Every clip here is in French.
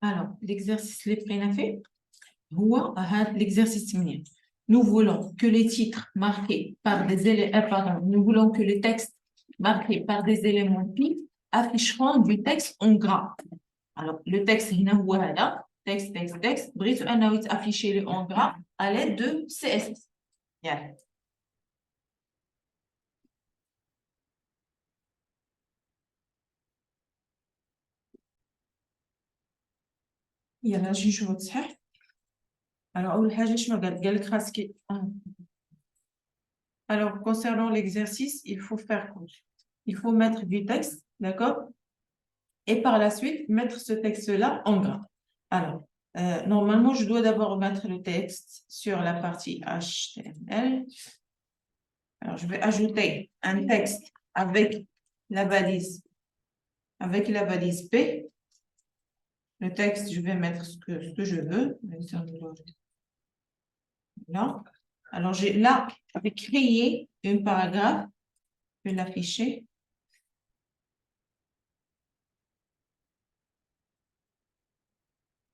Alors, l'exercice اللي بقينا فيه هو هذا l'exercice 8. Nous voulons que les titres marqués par des éléments, pardon, nous voulons que les textes marqués par des éléments pi afficheront du texte en gras. Alors, le texte هنا هو هذا texte بغيت أنه يتافيشي لي en gras à l'aide de CSS. يلا. يلا نجي نشوفو تصحيح. Alors, أول حاجة شنو قال لك خاصك. Alors, concernant l'exercice, il faut faire quoi? Il faut mettre du texte, d'accord? Et par la suite, mettre ce texte-là en gras. Alors, normalement, je dois d'abord mettre le texte sur la partie HTML. Alors, je vais ajouter un texte avec la balise P. Le texte, je vais mettre ce que je veux. Là. Alors, là, je vais créer un paragraphe. Je vais l'afficher.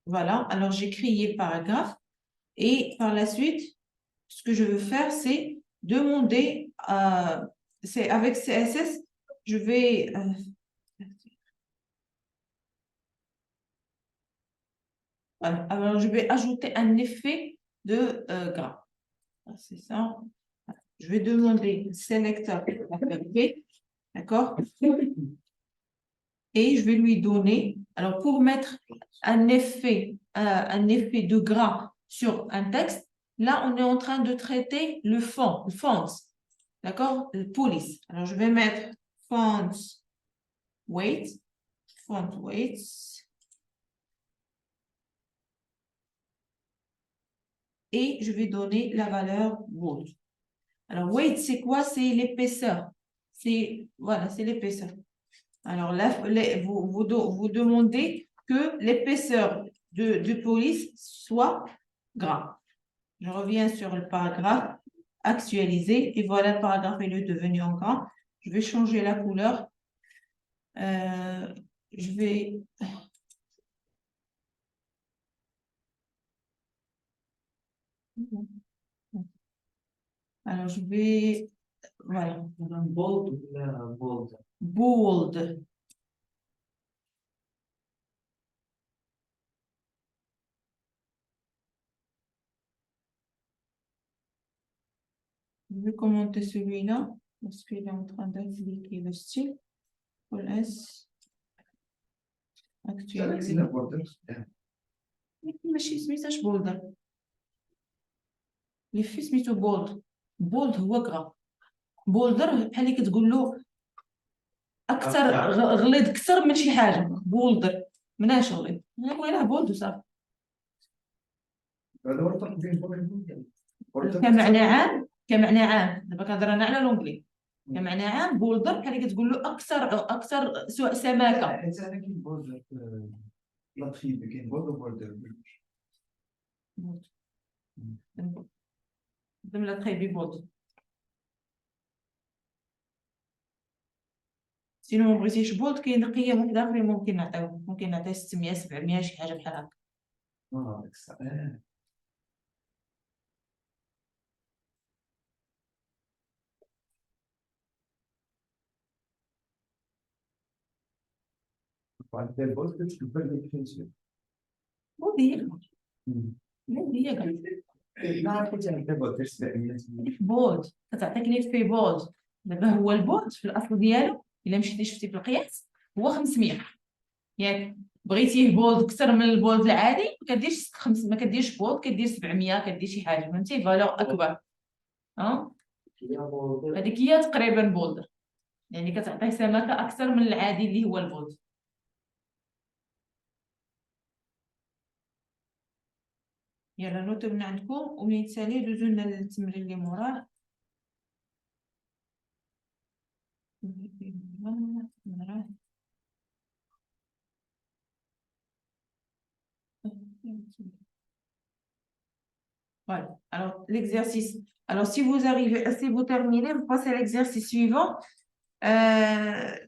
Voilà, alors j'ai créé le paragraphe et par la suite, ce que je veux faire, c'est demander, c'est avec CSS, je vais, voilà, alors je vais ajouter un effet de gras. C'est ça. Je vais demander sélecteur FFP, d'accord? Et je vais lui donner, alors pour mettre un effet de gras sur un texte, là, on est en train de traiter le font, d'accord? Le police. Alors, je vais mettre font weight. Et je vais donner la valeur bold. Alors, weight, c'est quoi? C'est l'épaisseur. Voilà, c'est l'épaisseur. Alors là, vous demandez que l'épaisseur de police soit gras. Je reviens sur le paragraphe actualisé et voilà, le paragraphe est devenu en gras. Je vais changer la couleur. Je vais... Alors, je vais... Voilà. Bold ou bold? Bold. Je vais commenter celui-là parce qu'il est en train d'appliquer le style. S. Actualiser. ماشي سميتهاش بولدر اللي في سميتو بولد هو غرا بولدر بحال اللي كتقول له اكثر غليظ اكثر من شي حاجه بولدر مناش غليظ نقول له بولد وصافي هذا هو الفرق بين بولد كمعنى عام دابا كنهضر انا على لونجلي كمعنى عام بولدر بحال اللي كتقول له اكثر سماكه حيت انا كاين بولدر لطفي كاين بولدر دم لا تخي بي بولد سينو ما بغيتيش بولد كاين قيم واحد اخرين ممكن نعطيه 600 700 شي حاجه بحال هكا بولد كتعطيك لي في بولد دابا هو البولد في الاصل ديالو الا مشيتي شفتي في القياس هو 500 ياك بغيتيه بولد اكثر من البولد العادي ما كديرش بولد كدير 700 كدير شي حاجه فهمتي فالور اكبر هذيك هي تقريبا بولدر يعني كتعطيه سماكه اكثر من العادي اللي هو البولد يلا نوتو من عندكم ومن تالي دوزو لنا التمرين اللي موراه Voilà. Alors, l'exercice. Alors, si vous terminez, vous passez à l'exercice suivant.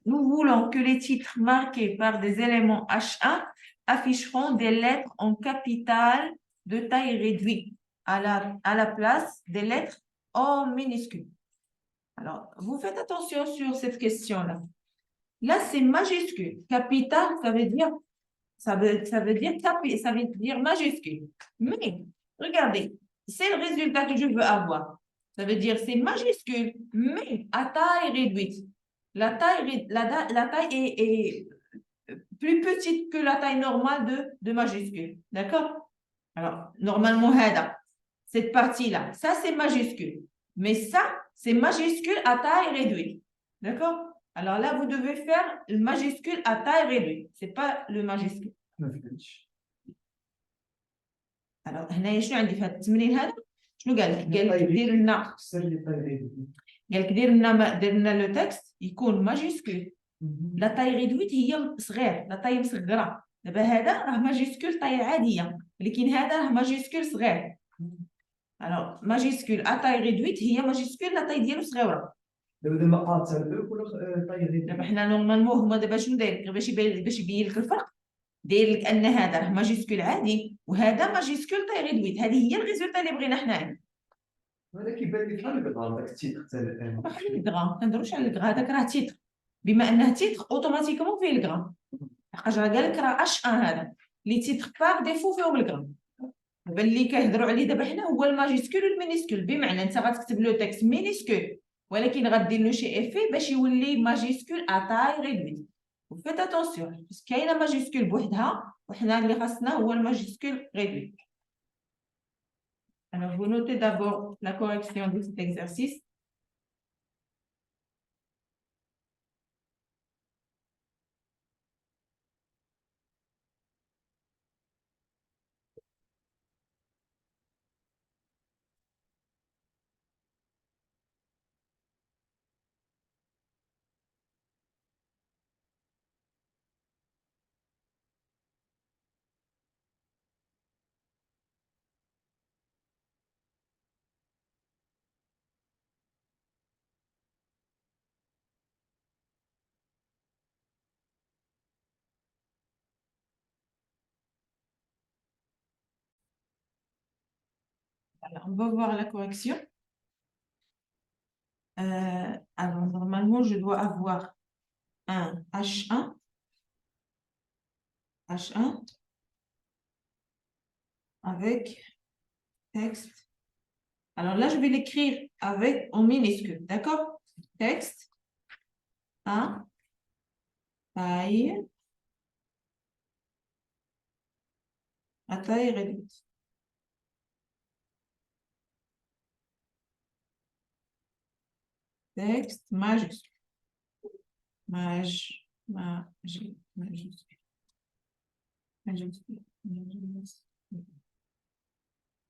Nous voulons que les titres marqués par des éléments H1 afficheront des lettres en capitales de taille réduite à la place des lettres en minuscules. Alors, vous faites attention sur cette question-là. Là, c'est majuscule. Capital, ça veut dire majuscule. Mais, regardez, c'est le résultat que je veux avoir. Ça veut dire c'est majuscule, mais à taille réduite. La taille est plus petite que la taille normale de majuscule. D'accord? Alors, normalement, cette partie-là, ça c'est majuscule. Mais ça, c'est majuscule à taille réduite. D'accord? Alors là, vous devez faire le majuscule à taille réduite. Ce n'est pas le majuscule. ما فهمتش. Alors, هنا شنو عندي في هذا التمرين هذا؟ شنو قال لك؟ قال لك كسر لي طيب. دير لنا لو تكست يكون ماجيسكول. لا تاي ريدويت هي صغير، لا تاي مصغره. دابا هذا راه ماجيسكول تاي عاديه، ولكن هذا راه ماجيسكول صغير. الوغ ماجيسكول ا تاي ريدويت هي ماجيسكول لا تاي ديالو صغيره. دابا قاتل ولا طيب. دابا حنا نورمالمون هما دابا شنو داير باش يبين لك الفرق، داير لك ان هذا راه ماجيسكول عادي وهذا ماجيسكول تاي ريدويت. هذه هي الريزولتا اللي بغينا حنا. هذا كيبان لي بحال الكغا داك التيتر حتى الان. بحال الكغا، كنديروش على الكغا، هذاك راه تيتر. بما انه تيتر اوتوماتيكمون فيه الكغا. لحقاش راه قال لك راه اش ان هذا لي تيتر باغ ديفو فيهم الكغا. دابا اللي كنهضروا عليه دابا حنا هو الماجيسكول والمينيسكول. بمعنى انت غتكتب لو تكست مينيسكول ولكن غدير له شي افي باش يولي ماجيسكول ا تاي ريدويت. وفيت اتونسيون بس كاينه ماجيسكول بوحدها وحنا اللي خاصنا هو الماجيسكول réduit. Alors, vous notez d'abord la correction de cet exercice. Alors, on va voir la correction. Alors, normalement, je dois avoir un H1 avec texte. Alors là, je vais l'écrire en minuscule, d'accord? Texte, 1, taille, à taille réduite. Texte majuscule. Majuscule.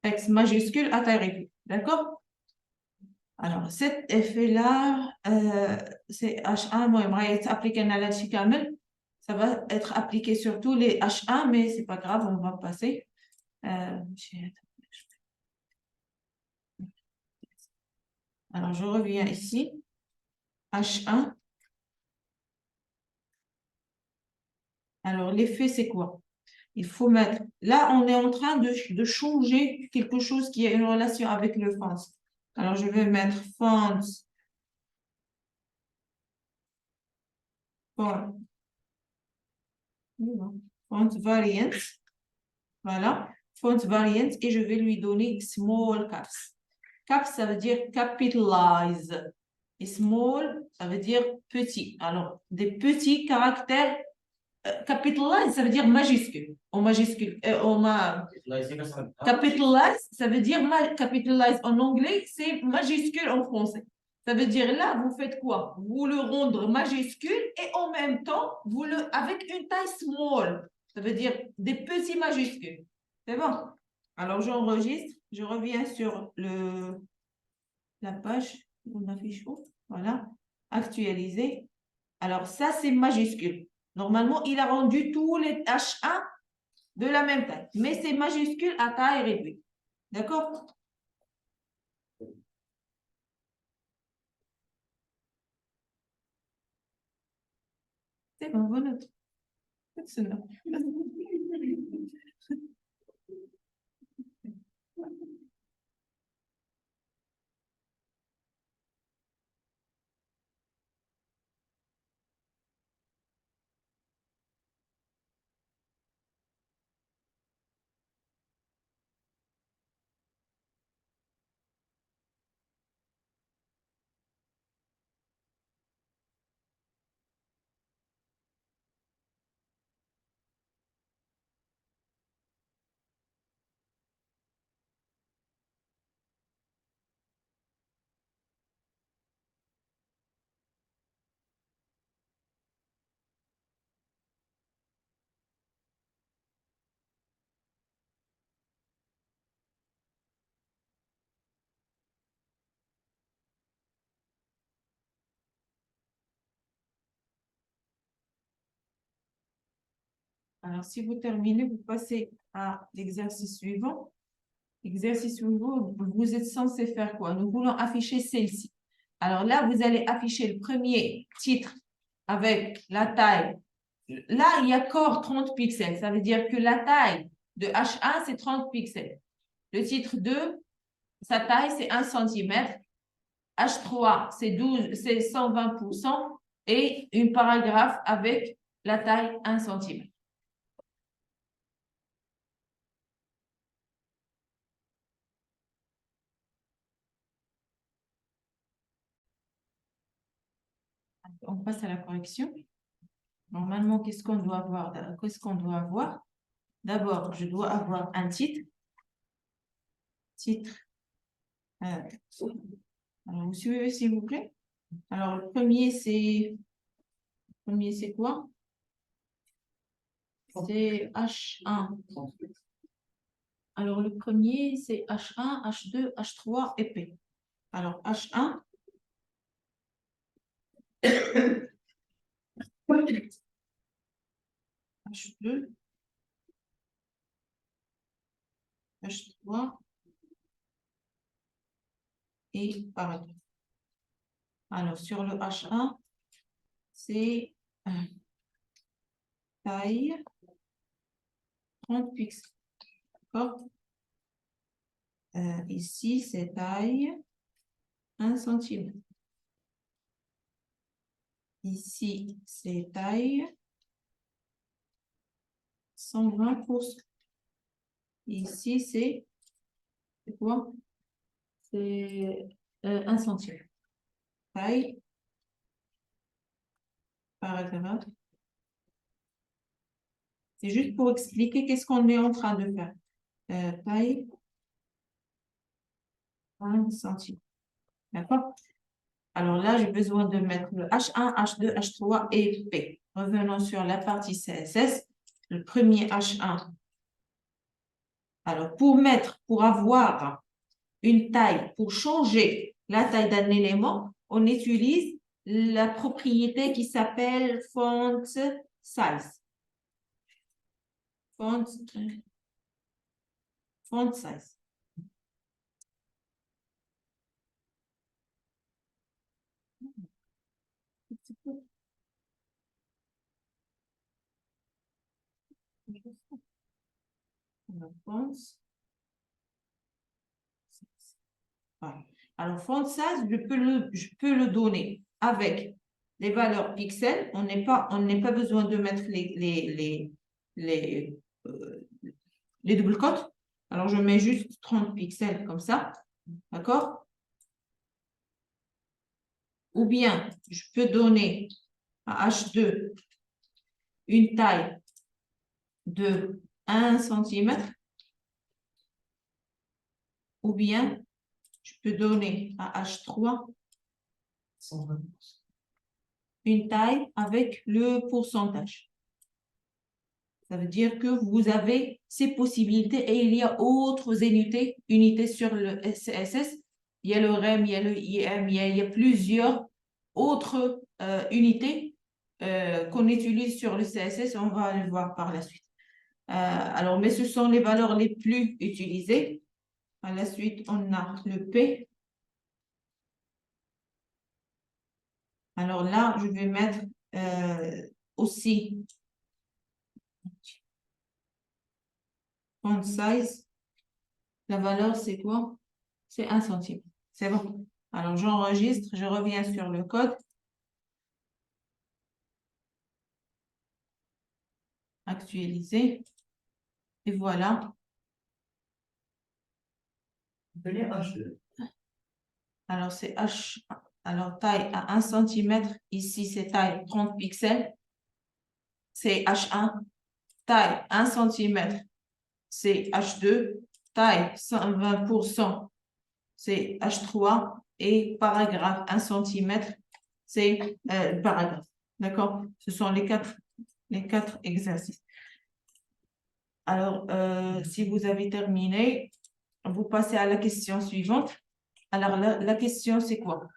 Texte majuscule à taille réduite, d'accord? Alors, cet effet-là, c'est H1, moi, j'aimerais appliquer un allergie camel. Ça va être appliqué sur tous les H1, mais c'est pas grave, on va passer. Alors, je reviens ici. H1. Alors, l'effet, c'est quoi? Il faut mettre... Là, on est en train de changer quelque chose qui a une relation avec le font. Alors, je vais mettre font. Font variant. Voilà. Font variant. Et je vais lui donner small caps. Caps, ça veut dire capitalize. Et small, ça veut dire petit. Alors, des petits caractères. Capitalize, ça veut dire majuscule. En majuscule. Capitalize, ça veut dire capitalize en anglais, c'est majuscule en français. Ça veut dire là, vous faites quoi? Vous le rendre majuscule et en même temps, avec une taille small. Ça veut dire des petits majuscules. C'est bon? Alors, j'enregistre. Je reviens sur la page. On affiche où? Voilà. Actualiser. Alors, ça, c'est majuscule. Normalement, il a rendu tous les H1 de la même taille. Mais c'est majuscule à taille réduite. D'accord? C'est bon, bonne note. Alors, si vous terminez, vous passez à l'exercice suivant. L'exercice suivant, vous êtes censé faire quoi? Nous voulons afficher celle-ci. Alors là, vous allez afficher le premier titre avec la taille. Là, il y a encore 30 pixels. Ça veut dire que la taille de H1, c'est 30 pixels. Le titre 2, sa taille, c'est 1 cm. H3, c'est 120%. Et une paragraphe avec la taille 1 cm. On passe à la correction. Normalement, qu'est-ce qu'on doit avoir? D'abord, je dois avoir un titre. Alors, vous suivez, s'il vous plaît? Alors, le premier, c'est quoi? C'est H1. Alors, le premier, c'est H1, H2, H3 et P. Alors, H1. H2. H3. Et paragraphe. Alors, sur le H1, c'est taille 30 pixels. D'accord? Ici, c'est taille 1 cm. Ici, c'est taille 120%. Ici, c'est quoi? C'est 1 cm. Taille, paragraphe. C'est juste pour expliquer qu'est-ce qu'on est en train de faire. Taille, 1 cm. D'accord? Alors là, j'ai besoin de mettre le H1, H2, H3 et P. Revenons sur la partie CSS. Le premier H1. Alors, pour avoir une taille, pour changer la taille d'un élément, on utilise la propriété qui s'appelle font size. Font size. Alors, font size, je peux le donner avec les valeurs pixels. On n'est pas besoin de mettre les double cotes. Alors, je mets juste 30 pixels comme ça. D'accord? Ou bien, je peux donner à H2 une taille de 1 cm. Ou bien, je peux donner à H3 une taille avec le pourcentage. Ça veut dire que vous avez ces possibilités et il y a autres unités sur le CSS. Il y a le REM, il y a le IM, il y a plusieurs autres unités qu'on utilise sur le CSS. On va le voir par la suite. Alors, mais ce sont les valeurs les plus utilisées. Par la suite, on a le P. Alors là, je vais mettre aussi font size. La valeur, c'est quoi? C'est 1 centime. C'est bon. Alors, j'enregistre, je reviens sur le code. Actualiser. Et voilà. H2. Alors, c'est H. Alors, taille à 1 cm. Ici, c'est taille 30 pixels. C'est H1. Taille 1 cm. C'est H2. Taille 120%. C'est H3. Et paragraphe 1 cm. C'est le paragraphe. D'accord? Ce sont les quatre exercices. Alors, si vous avez terminé, vous passez à la question suivante. Alors, la question, c'est quoi?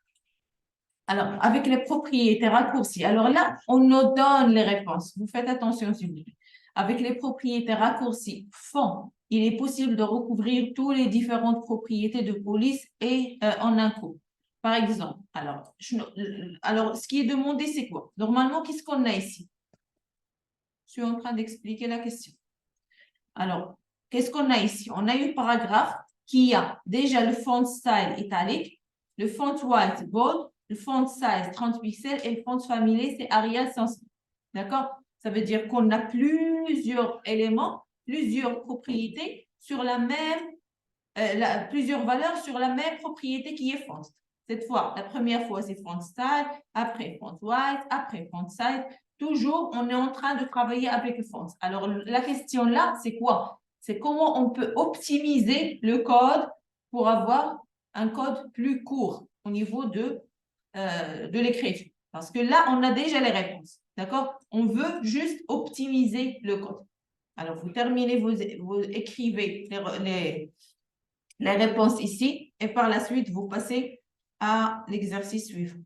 Alors, avec les propriétés raccourcies. Alors là, on nous donne les réponses. Vous faites attention, s'il vous plaît. avec les propriétés raccourcies font, il est possible de recouvrir toutes les différentes propriétés de police et en un coup. Par exemple, alors, ce qui est demandé, c'est quoi? Normalement, qu'est-ce qu'on a ici? Je suis en train d'expliquer la question. Alors, qu'est-ce qu'on a ici? On a un paragraphe qui a déjà le font style italique, le font white bold, le font size 30 pixels et le font family, c'est Arial sans. D'accord? Ça veut dire qu'on a plusieurs éléments, plusieurs propriétés sur la même, plusieurs valeurs sur la même propriété qui est font. Cette fois, la première fois, c'est font style, après font white, après font size. Toujours, on est en train de travailler avec le font. Alors, la question là, c'est quoi? C'est comment on peut optimiser le code pour avoir un code plus court au niveau de l'écriture. Parce que là, on a déjà les réponses. D'accord? On veut juste optimiser le code. Alors, vous terminez, vous écrivez les réponses ici et par la suite, vous passez à l'exercice suivant.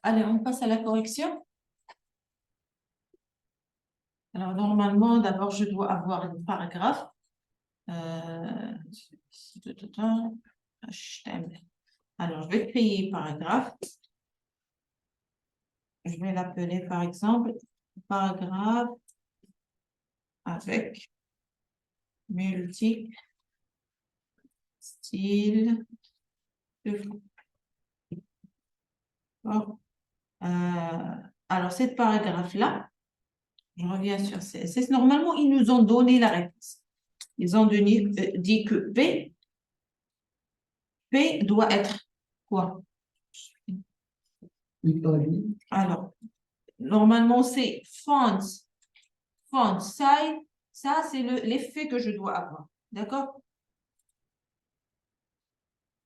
Allez, on passe à la correction. Alors, normalement, d'abord, je dois avoir un paragraphe. Alors, je vais créer paragraphe. Je vais l'appeler, par exemple, paragraphe avec multi-style de fond. Bon. Alors, cette paragraphe-là, je reviens sur CSS. Normalement, ils nous ont donné la réponse. Ils ont dit que P doit être quoi? Alors, normalement, c'est font size. Ça, c'est l'effet que je dois avoir. D'accord?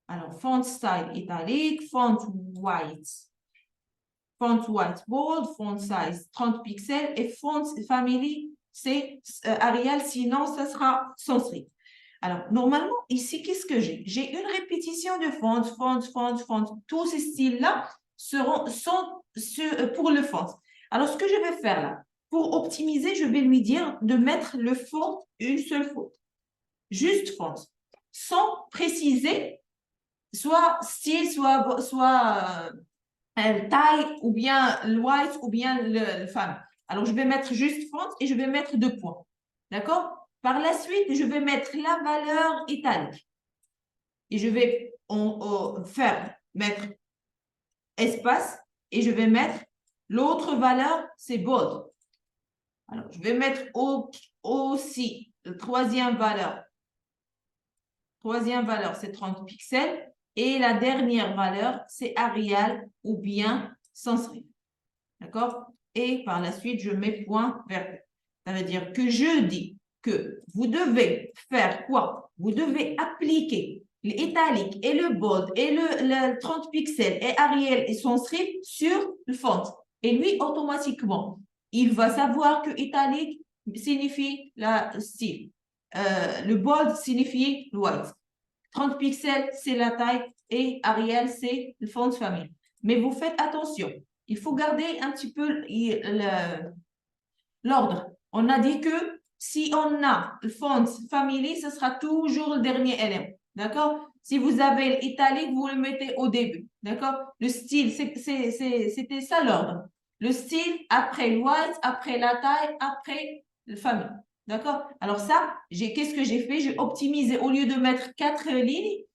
Alors, font style italique, font white bold, font size 30 pixels et font family, c'est Arial, sinon ça sera sans strip. Alors, normalement, ici, qu'est-ce que j'ai? J'ai une répétition de font. Tous ces styles-là sont pour le font. Alors, ce que je vais faire là, pour optimiser, je vais lui dire de mettre le font une seule fois. Juste font. Sans préciser, soit style, soit taille, ou bien le white, ou bien le femme. Alors, je vais mettre juste font et je vais mettre 2 points. D'accord? Par la suite, je vais mettre la valeur italique. Et je vais mettre espace et je vais mettre l'autre valeur, c'est bold. Alors, je vais mettre aussi la troisième valeur. Troisième valeur, c'est 30 pixels. Et la dernière valeur, c'est Arial ou bien sans serif. D'accord? Et par la suite, je mets point vert. Ça veut dire que je dis que vous devez faire quoi? Vous devez appliquer l'italique et le bold et le 30 pixels et Arial et son strip sur le font. Et lui, automatiquement, il va savoir que italique signifie la style. Le bold signifie le white. 30 pixels, c'est la taille et Arial, c'est le font famille. Mais vous faites attention. Il faut garder un petit peu l'ordre. On a dit que si on a le font family, ce sera toujours le dernier élément. D'accord? Si vous avez l'italique, vous le mettez au début. D'accord? Le style, c'était ça l'ordre. Le style, après le white, après la taille, après le famille. D'accord? Alors ça, qu'est-ce que j'ai fait? J'ai optimisé, au lieu de mettre 4 lignes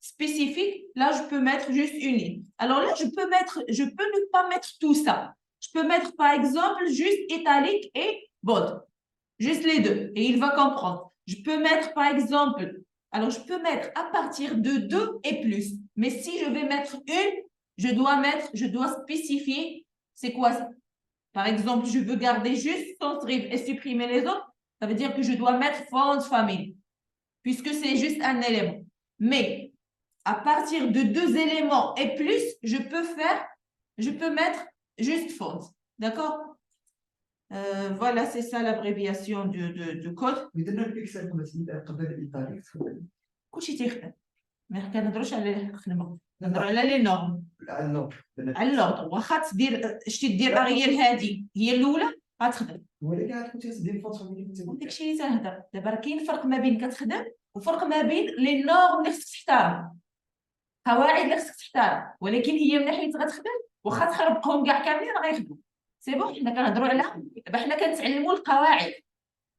spécifiques, là, je peux mettre juste une ligne. Alors là, je peux ne pas mettre tout ça. Je peux mettre, par exemple, juste italique et bold. Juste les deux. Et il va comprendre. Je peux mettre, par exemple, alors je peux mettre à partir de 2 et plus. Mais si je vais mettre une, je dois spécifier c'est quoi ça. Par exemple, je veux garder juste son strip et supprimer les autres. Ça veut dire que je dois mettre font famille, puisque c'est juste un élément. Mais à partir de 2 éléments et plus, je peux mettre juste font. D'accord? Voilà, c'est ça l'abréviation du code. بدنا البيكسل مثلا قبل الايطالي كلشي تيخدم ما كنهضروش على الخدمه، كنهضروا على لي نورم، النوع على اللوطو. واخا تدير شتي دير اغيال هادي هي الاولى غتخدم. ولكن غتكون تدير الفونكسيون وداكشي اللي تنهضر دابا. راه كاين فرق ما بين كتخدم وفرق ما بين لي نورم اللي خصك تحترم، قواعد اللي خصك تحترم. ولكن هي من حيت غتخدم واخا تخربقهم كاع كاملين راه غيخدموا. سي بون، حنا كنهضروا على دابا حنا كنتعلموا القواعد.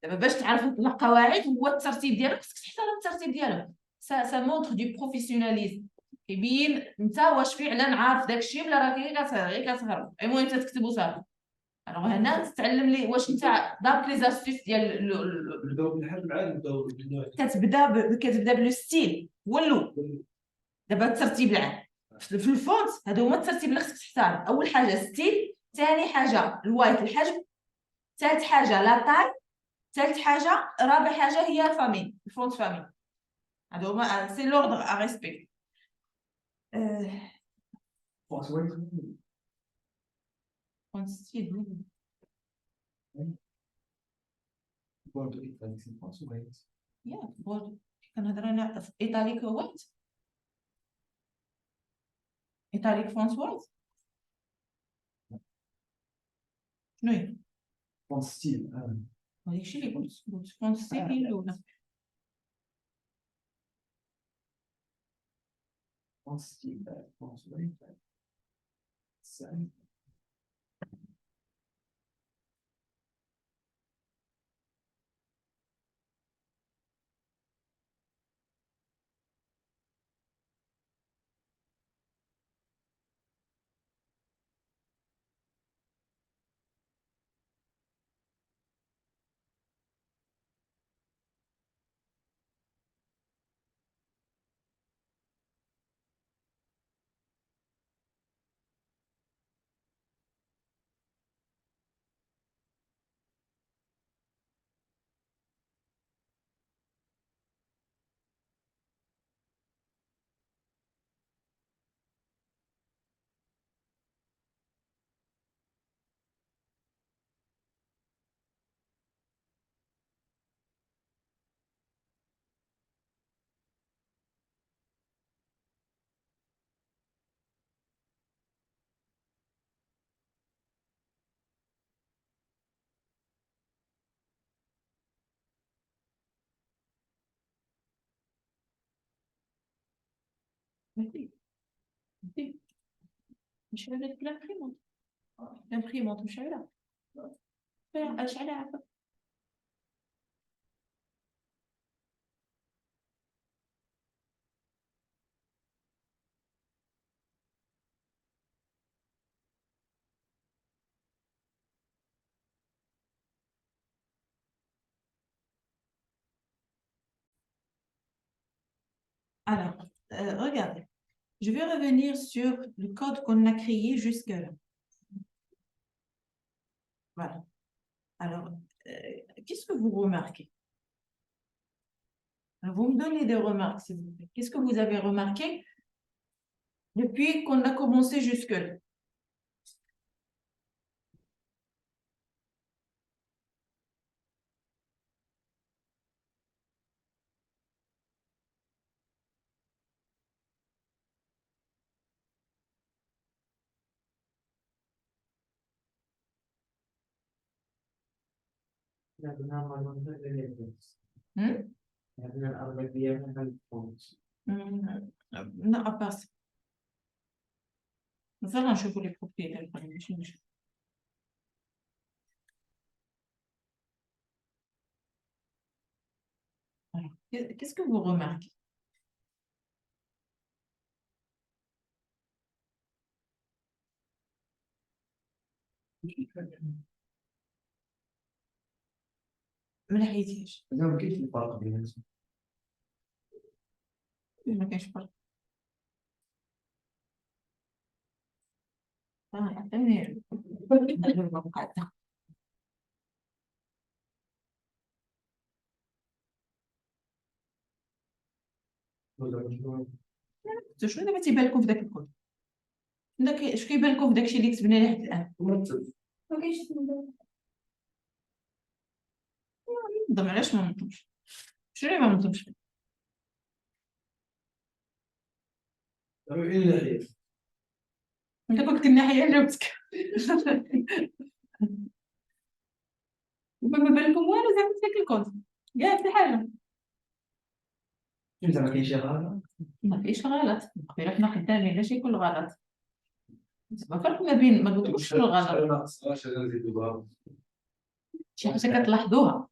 دابا باش تعرف القواعد هو الترتيب ديالك، خصك تحترم الترتيب ديالك. سا مونتر دو بروفيسيوناليزم، كيبين انت واش فعلا عارف داكشي ولا راه غير كتهرب. المهم انت تكتب وصافي. الوغ هنا تتعلم لي واش انت دارك لي زاستيس ديال نبداو بالحل مع نبداو كتبدا بلو ستيل هو الاول. دابا الترتيب العام في الفونت هادو هما الترتيب اللي خصك تختار. اول حاجه ستيل، ثاني حاجه الوايت الحجم، ثالث حاجه لا طاي، ثالث حاجه رابع حاجه هي فامي الفونت فامي. هادو هما سي لوردر ا ريسبكت. فونت ستيل برضو إيطاليك سي فرونسي وايت. يا بورد. كنهضر انا في ايطاليك وايت، ايطاليك فونت وايت. شنو هي؟ فونت ستيل هادشي اللي قلت فونت ستيل هي الاولى. فونت ستيل فونت وايت ساعد. مش هذاك لامبريمونت، لامبريمونت مشعلة. اشعلها عافاك. Alors, regardez, je vais revenir sur le code qu'on a créé jusque-là. Voilà. Alors, qu'est-ce que vous remarquez? Alors, vous me donnez des remarques, s'il vous plaît. Qu'est-ce que vous avez remarqué depuis qu'on a commencé jusque-là? Hmm? Non, à part ça. On va faire un jeu pour les propriétaires. Alors, qu'est-ce que vous remarquez? ما لحقتيش. ما كاينش الفرق بينهم. ما كاينش فرق. عطيني المقاطع. شنو دابا تيبان لكم في داك الكود؟ اش كيبان لكم في داكشي اللي كتبنا لحد الان؟ ما كاينش منظم. علاش ما منظمش؟ شنو اللي ما منظمش؟ من ناحية انت قلت الناحية جاوبتك ما بالكم والو زعما داك الكونت كاع في حاجة فهمت ما كاينش شي غلط ما فيش غلط غير حنا خدامين لا شي كل غلط ما فرق ما بين ما قلتلكش شنو الغلط شي حاجة كتلاحظوها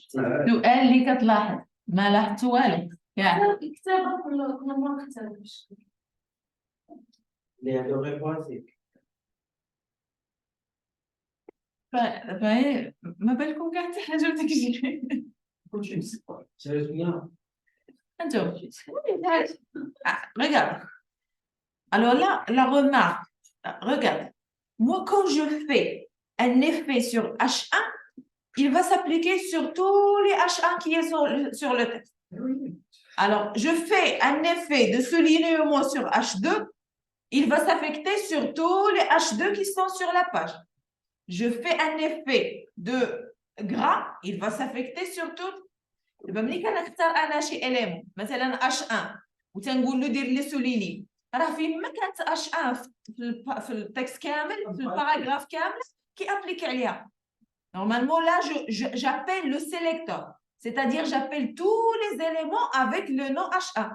سؤال اللي كتلاحظ ما لاحظت والو كاع الكتابة كنا ما نكتبش اللي عنده غير بواسيك فهي ما بالكم كاع حتى حاجة وداكشي كلشي مسكر سيريوسمون انتم regarde alors là la remarque regarde moi quand je fais un effet sur H1 il va s'appliquer sur tous les H1 qui est sur le texte alors je fais un effet de soulignement sur H2 il va s'affecter sur tous les H2 qui sont sur la page je fais un effet de gras il va s'affecter sur tout دابا ملي كنختار انا شي اليمون مثلا اش 1 وتنقول له دير لي سوليني راه فين ما كانت اش 1 في التكست كامل في الباراغراف كامل كيابليكي عليها normalement là j'appelle le sélecteur c'est-à-dire j'appelle tous les éléments avec le nom H1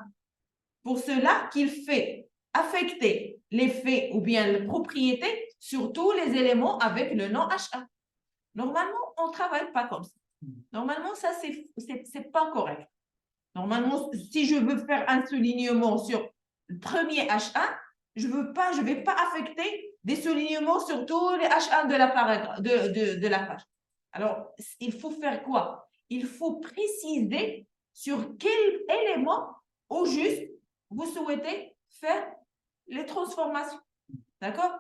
pour cela qu'il fait affecter l'effet ou bien la propriété sur tous les éléments avec le nom H1 normalement on travaille pas comme ça. Normalement, ça, c'est pas correct. Normalement, si je veux faire un soulignement sur le premier H1, je vais pas affecter des soulignements sur tous les H1 de la page. Alors, il faut faire quoi? Il faut préciser sur quel élément au juste vous souhaitez faire les transformations. D'accord?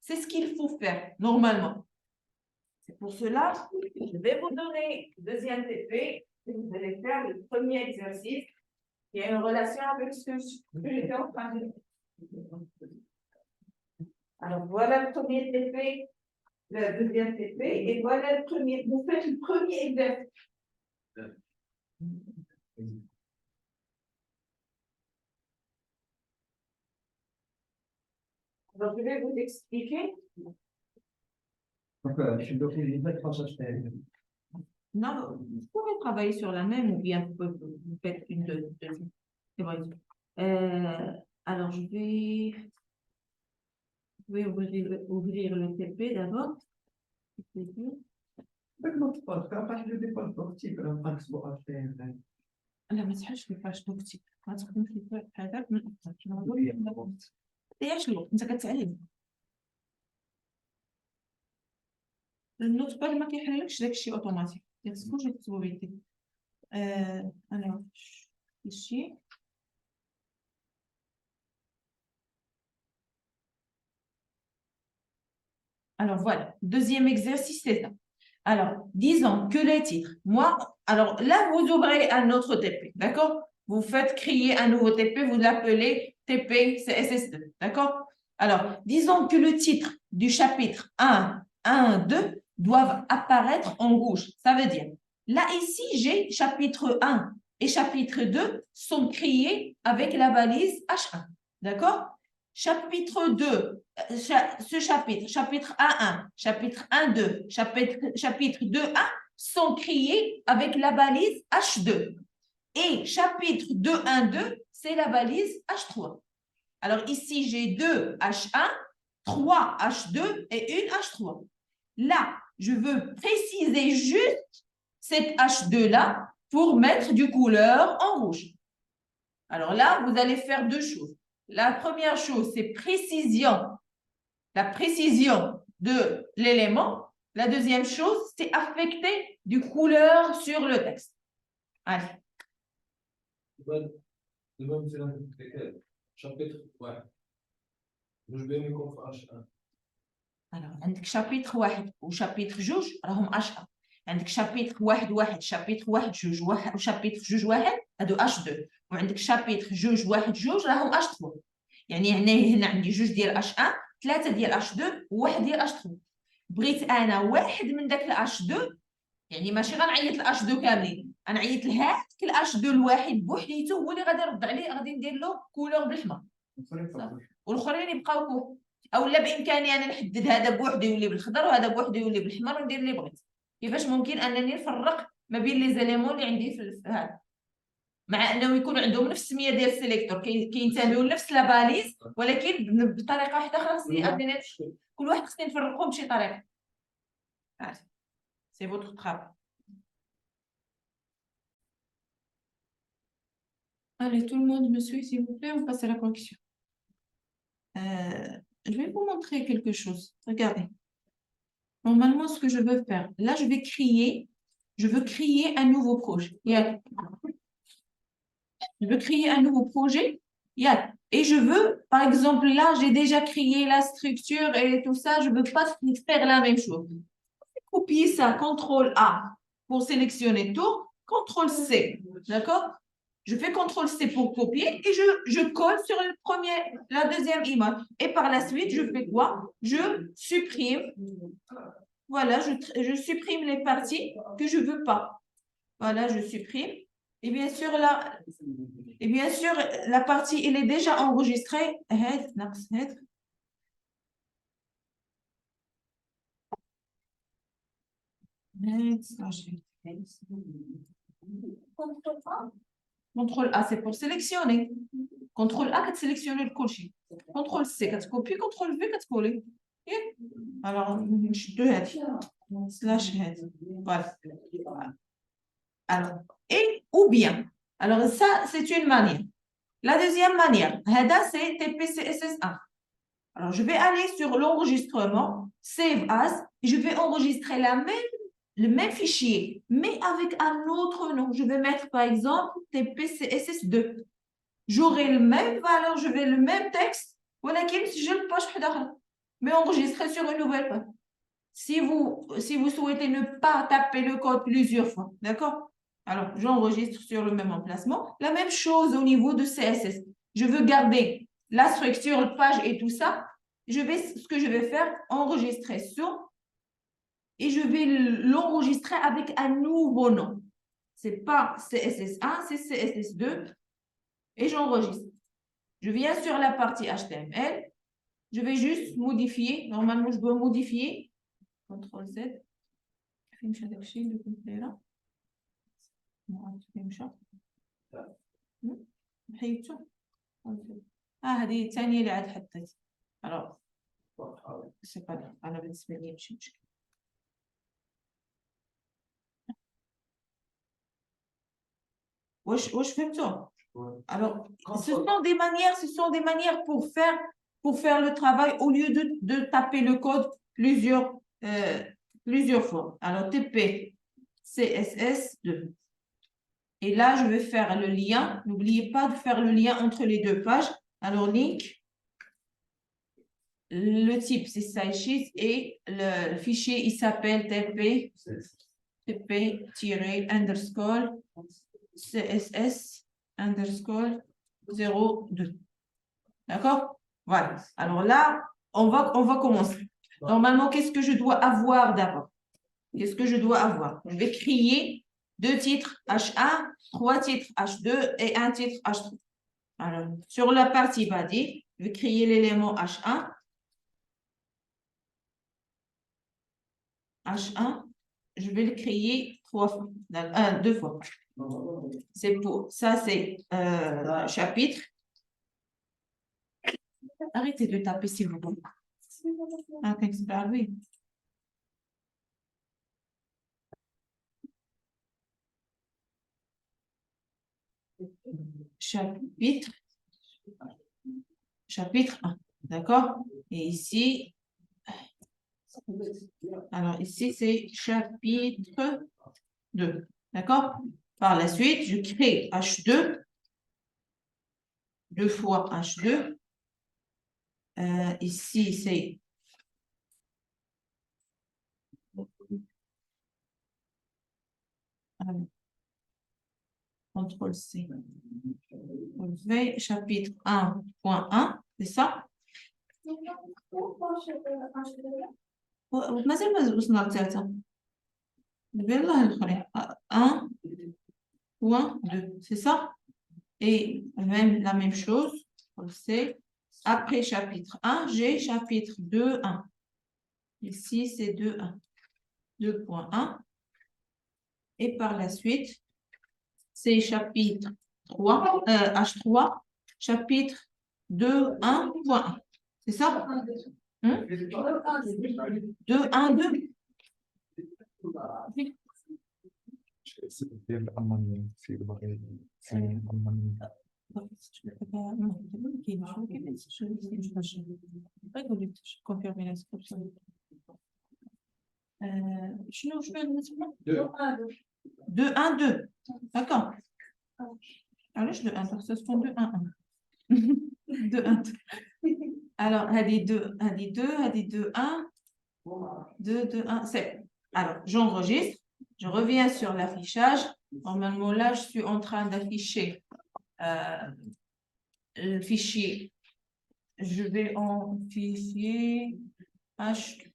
C'est ce qu'il faut faire normalement. C'est pour cela que je vais vous donner le deuxième TP et vous allez faire le premier exercice qui a une relation avec ce que j'étais en train de dire. Alors voilà le premier TP, le deuxième TP et voilà le premier. Vous faites le premier exercice. Donc je vais vous expliquer. Donc, je dois faire une lettre ça Non, vous pouvez travailler sur la même ou bien vous faites une deuxième. C'est vrai. Alors, je vais ouvrir le TP d'abord. لا ما تحاش كيفاش تكتب ما تخدمش هذاك من اياش الوقت انت كتعلم النوت باد ما كيحللكش داكشي اوتوماتيك خصك كلشي تكتبو بيديك انا ici. Alors voilà, deuxième exercice, c'est ça. Alors, disons que les titres, moi, alors là, vous ouvrez un autre TP, d'accord? Vous faites créer un nouveau TP, vous l'appelez TP CSS2, d'accord? Alors, disons que le titre du chapitre 1, 1, 2 doivent apparaître en rouge. Ça veut dire, là, ici, j'ai chapitre 1 et chapitre 2 sont créés avec la balise H1, d'accord? Chapitre 2, ce chapitre 1.1, chapitre 1.2, chapitre 2.1 sont créés avec la balise H2. Et chapitre 2.1.2, c'est la balise H3. Alors ici, j'ai 2 H1, 3 H2 et une H3. Là, je veux préciser juste cette H2-là pour mettre du couleur en rouge. Alors là, vous allez faire deux choses. La première chose, c'est la précision de l'élément. La deuxième chose, c'est affecter du couleur sur le texte. Allez. chapitre 1 je vais me confronter Alors, عندك chapitre 1 و chapitre 2 راهم H1. عندك chapitre 1 chapitre 1 2 و chapitre 2 1 هادو H2. وعندك chapitre 2 1 2 راهم H3. يعني هنا عندي جوج ديال H1 ثلاثة ديال H2 وواحد ديال H3. بغيت انا واحد من داك H2 يعني ماشي غنعيط H2 كاملين انا عيط لهذاك H2 الواحد بوحديته هو اللي غادي نرد عليه غادي ندير له كولور بالاحمر والاخرين يبقاو كوب، او لا بامكاني انا نحدد هذا بوحده يولي بالخضر وهذا بوحده يولي بالاحمر وندير اللي بغيت. كيفاش ممكن انني نفرق ما بين لي زيليمون اللي عندي في هذا، مع انه يكون عندهم نفس السميه ديال السيليكتور، كينتميو لنفس لاباليز ولكن بطريقه واحده اخرى. خصني انني كل واحد خصني نفرقهم بشي طريقه. سي فوتر طرافاي. Allez, tout le monde me suit, s'il vous plaît, on passe à la correction. Je vais vous montrer quelque chose. Regardez. Normalement, ce que je veux faire, là, je veux créer un nouveau projet. Je veux créer un nouveau projet. Et je veux, par exemple, là, j'ai déjà créé la structure et tout ça, je ne veux pas faire la même chose. Copier ça, CTRL A pour sélectionner tout, CTRL C, d'accord? Je fais CTRL C pour copier et je colle sur la deuxième image. Et par la suite, je fais quoi? Je supprime. Voilà, je supprime les parties que je ne veux pas. Voilà, je supprime. Et bien sûr, la partie, elle est déjà enregistrée. CTRL A, c'est pour sélectionner. CTRL A, c'est sélectionner le cocher. CTRL C, c'est copier. CTRL V, c'est coller. Alors, je dois slash head. Voilà. Alors, ou bien. Alors, ça, c'est une manière. La deuxième manière, c'est TP-CSS1. Alors, je vais aller sur l'enregistrement, Save As, et je vais enregistrer le même fichier, mais avec un autre nom. Je vais mettre, par exemple, TP-CSS2. J'aurai le même valeur, je vais le même texte, si je le poche, mais enregistré sur une nouvelle page. Si vous souhaitez ne pas taper le code plusieurs fois, d'accord? Alors, j'enregistre sur le même emplacement. La même chose au niveau de CSS. Je veux garder la structure, la page et tout ça. Ce que je vais faire, enregistrer sur et je vais l'enregistrer avec un nouveau nom. Ce n'est pas CSS1, c'est CSS2 et j'enregistre. Je viens sur la partie HTML. Je vais juste modifier. Normalement, je dois modifier. CTRL Z. هذه الثانية اللي عاد حطيت. alors c'est pas grave أنا بالنسبة لي مش مشكلة. واش فهمتوا؟ alors ce sont des manières pour faire le travail au lieu de taper le code plusieurs fois. Alors TP CSS2. Et là, je vais faire le lien. N'oubliez pas de faire le lien entre les deux pages. Alors, link. Le type, c'est style sheet. Et le fichier, il s'appelle TP-_CSS_02. D'accord? Voilà. Alors là, on va commencer. Normalement, qu'est-ce que je dois avoir d'abord? Qu'est-ce que je dois avoir? Je vais créer 2 titres H1, 3 titres H2 et 1 titre H3. Alors, sur la partie body, je vais créer l'élément H1. H1, je vais le créer 2 fois. C'est pour ça, c'est chapitre. Arrêtez de taper s'il vous plaît. Chapitre 1, d'accord? Et ici, alors ici, c'est chapitre 2, d'accord? Par la suite, je crée H2, 2 fois H2. Ici, c'est CTRL C. V, chapitre 1.1, c'est ça? مازال ما وصلنا للثالثة. بالله الخير 1.2, c'est ça? Et même la même chose. chapitre C. Après chapitre 1, j'ai chapitre 2, 1. Ici, c'est 2, 1. 2.1. Et par la suite, c'est chapitre 3, H3, chapitre 2, 1.1. C'est ça? 2, 1, 2. في الألمانية في البغيض في الألمانية شنو 2, 1, 2. D'accord. علاش 2, 1 parce que ce sont 2, 1, 1. 2, 1, 2. Alors, هذه 2, هذه 2, هذه 2, 1. 2, 2, 1, c'est. Alors, j'enregistre. Je reviens sur l'affichage. Normalement, là, je suis en train d'afficher le fichier. Je vais en fichier H.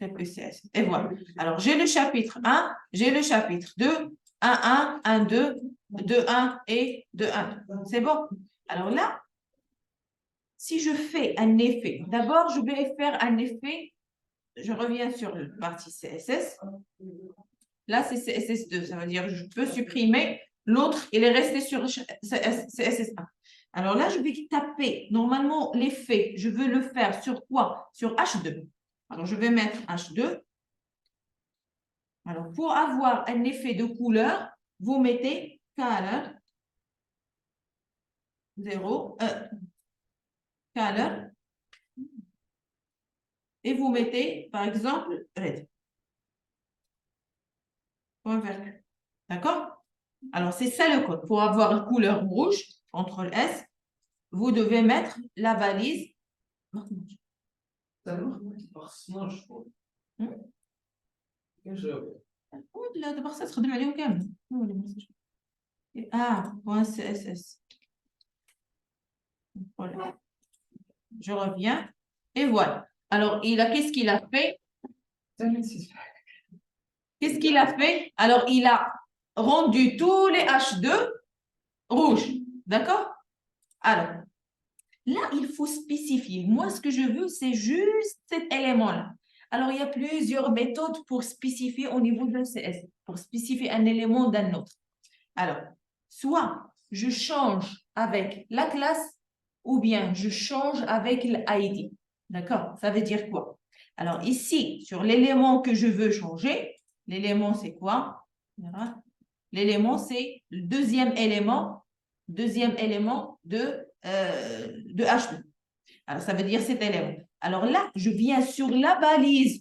TPCS. Et voilà. Alors, j'ai le chapitre 1, j'ai le chapitre 2, 1, 1, 1, 2, 2, 1 et 2, 1. C'est bon? Alors là, si je fais un effet, d'abord, je vais faire un effet. Je reviens sur la partie CSS. Là, c'est CSS2. Ça veut dire que je peux supprimer. L'autre, il est resté sur CSS1. Alors là, je vais taper. Normalement, l'effet, je veux le faire sur quoi? Sur H2. Alors, je vais mettre H2. Alors, pour avoir un effet de couleur, vous mettez color 0, color, et vous mettez, par exemple, red. Point vert. D'accord? Alors, c'est ça le code. Pour avoir une couleur rouge, CTRL S, vous devez mettre la balise. لا دابا خصها تخدم عليهم كامل. point CSS. Voilà. Je reviens et voilà. Alors, qu'est-ce qu'il a fait? Qu'est-ce qu'il a fait? Alors, il a rendu tous les H2 rouges. D'accord? Alors, là, il faut spécifier. Moi, ce que je veux, c'est juste cet élément-là. Alors, il y a plusieurs méthodes pour spécifier au niveau de CS, pour spécifier un élément d'un autre. Alors, soit je change avec la classe ou bien je change avec l'ID. D'accord? Ça veut dire quoi? Alors, ici, sur l'élément que je veux changer, l'élément, c'est quoi? L'élément, c'est le deuxième élément de H2. Alors, ça veut dire cet élément. Alors là, je viens sur la balise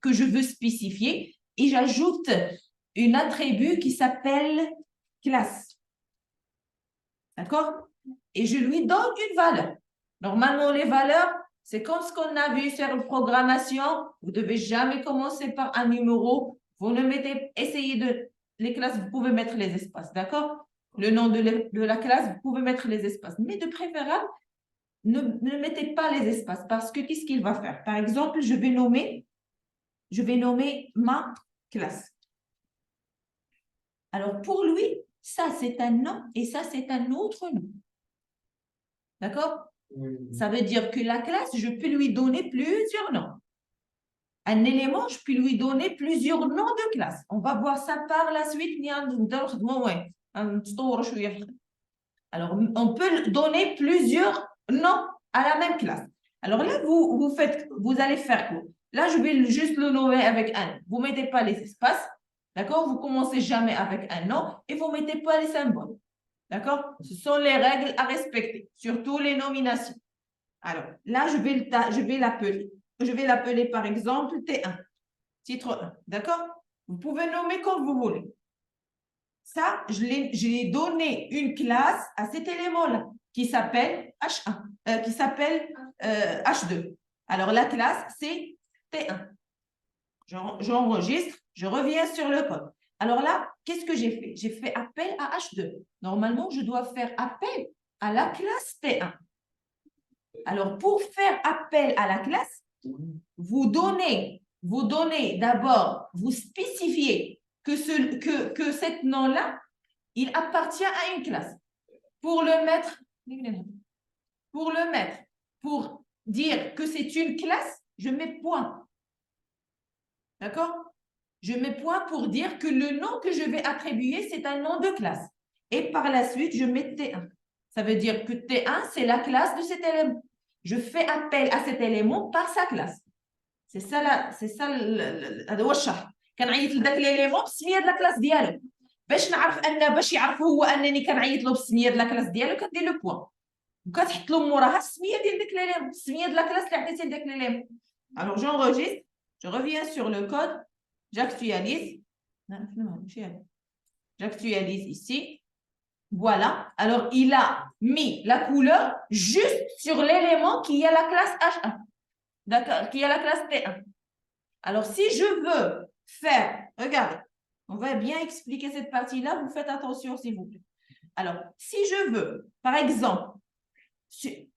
que je veux spécifier et j'ajoute un attribut qui s'appelle classe. D'accord? Et je lui donne une valeur. Normalement, les valeurs, c'est comme ce qu'on a vu sur la programmation. Vous ne devez jamais commencer par un numéro. Vous ne mettez, essayez de... Les classes, vous pouvez mettre les espaces, d'accord? Le nom de la classe, vous pouvez mettre les espaces. Mais de préférable, ne mettez pas les espaces parce que qu'est-ce qu'il va faire? Par exemple, je vais nommer ma classe. Alors, pour lui, ça, c'est un nom et ça, c'est un autre nom. D'accord? Ça veut dire que la classe, je peux lui donner plusieurs noms. Un élément, je peux lui donner plusieurs noms de classe. On va voir ça par la suite. Alors, on peut donner plusieurs noms à la même classe. Alors là, vous allez faire quoi? Là, je vais juste le nommer avec un nom. Vous ne mettez pas les espaces. D'accord? Vous ne commencez jamais avec un nom et vous ne mettez pas les symboles. D'accord? Ce sont les règles à respecter, surtout les nominations. Alors, là, je vais l'appeler. Je vais l'appeler, par exemple, T1, titre 1. D'accord? Vous pouvez nommer comme vous voulez. Ça, j'ai donné une classe à cet élément-là qui s'appelle H1, qui s'appelle H2. Alors, la classe, c'est T1. J'enregistre, je reviens sur le code. Alors là, qu'est-ce que j'ai fait? J'ai fait appel à H2. Normalement, je dois faire appel à la classe T1. Alors, pour faire appel à la classe, vous donnez d'abord, vous spécifiez que cet nom-là, il appartient à une classe. pour le mettre, pour dire que c'est une classe, je mets point. D'accord? Je mets point pour dire que le nom que je vais attribuer, c'est un nom de classe. Et par la suite, je mets T1. Ça veut dire que T1, c'est la classe de cet élément. Je fais appel à cet élément par sa classe. C'est ça هذا هو الشرح. كنعيط لذاك l'élément بالسميه de la classe ديالو. باش يعرف هو انني كنعيط له بالسميه de la classe ديالو كدير له بوان. وكتحط له موراها السميه ديال داك l'élément, السميه de la classe اللي عطيتي لذاك l'élément. Alors j'enregistre, je reviens sur le code, j'actualise. J'actualise ici. Voilà. Alors, il a mis la couleur juste sur l'élément qui a la classe H1. D'accord, qui a la classe T1. Alors, si je veux faire, regardez, on va bien expliquer cette partie-là, vous faites attention s'il vous plaît. Alors, si je veux, par exemple,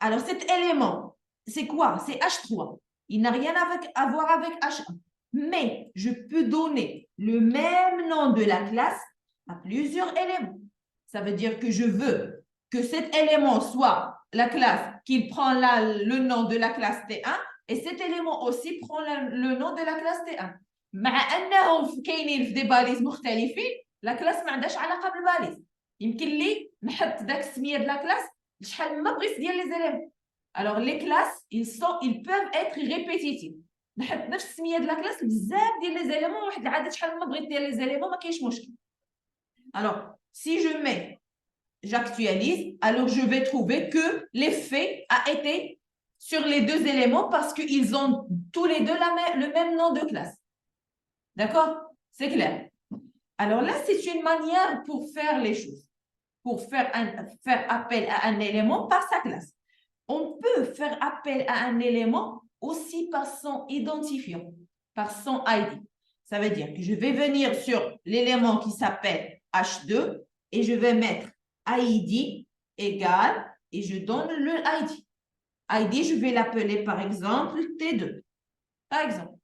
alors cet élément, c'est quoi? C'est H3. Il n'a rien à voir avec H1. Mais je peux donner le même nom de la classe à plusieurs éléments. Ça veut dire que je veux que cet élément soit la classe qui prend le nom de la classe T1 et cet élément aussi prend le nom de la classe T1. مع انهم كاينين في دي باليز مختلفين لا كلاس ما عندهاش علاقه بالباليز يمكن لي نحط داك السميه د لا كلاس شحال ما بغيت ديال لي زيليمون alors les classes ils peuvent être répétitifs نحط نفس السميه د لا كلاس بزاف ديال لي زيليمون واحد العدد شحال ما بغيت ديال لي زيليمون ما كاينش مشكل. Alors si je mets j'actualise, alors je vais trouver que l'effet a été sur les deux éléments parce qu'ils ont tous les deux le même nom de classe. D'accord? C'est clair. Alors là, c'est une manière pour faire les choses, pour faire appel à un élément par sa classe. On peut faire appel à un élément aussi par son identifiant, par son ID. Ça veut dire que je vais venir sur l'élément qui s'appelle H2 et je vais mettre ID égale et je donne le ID. ID, je vais l'appeler par exemple T2. Par exemple.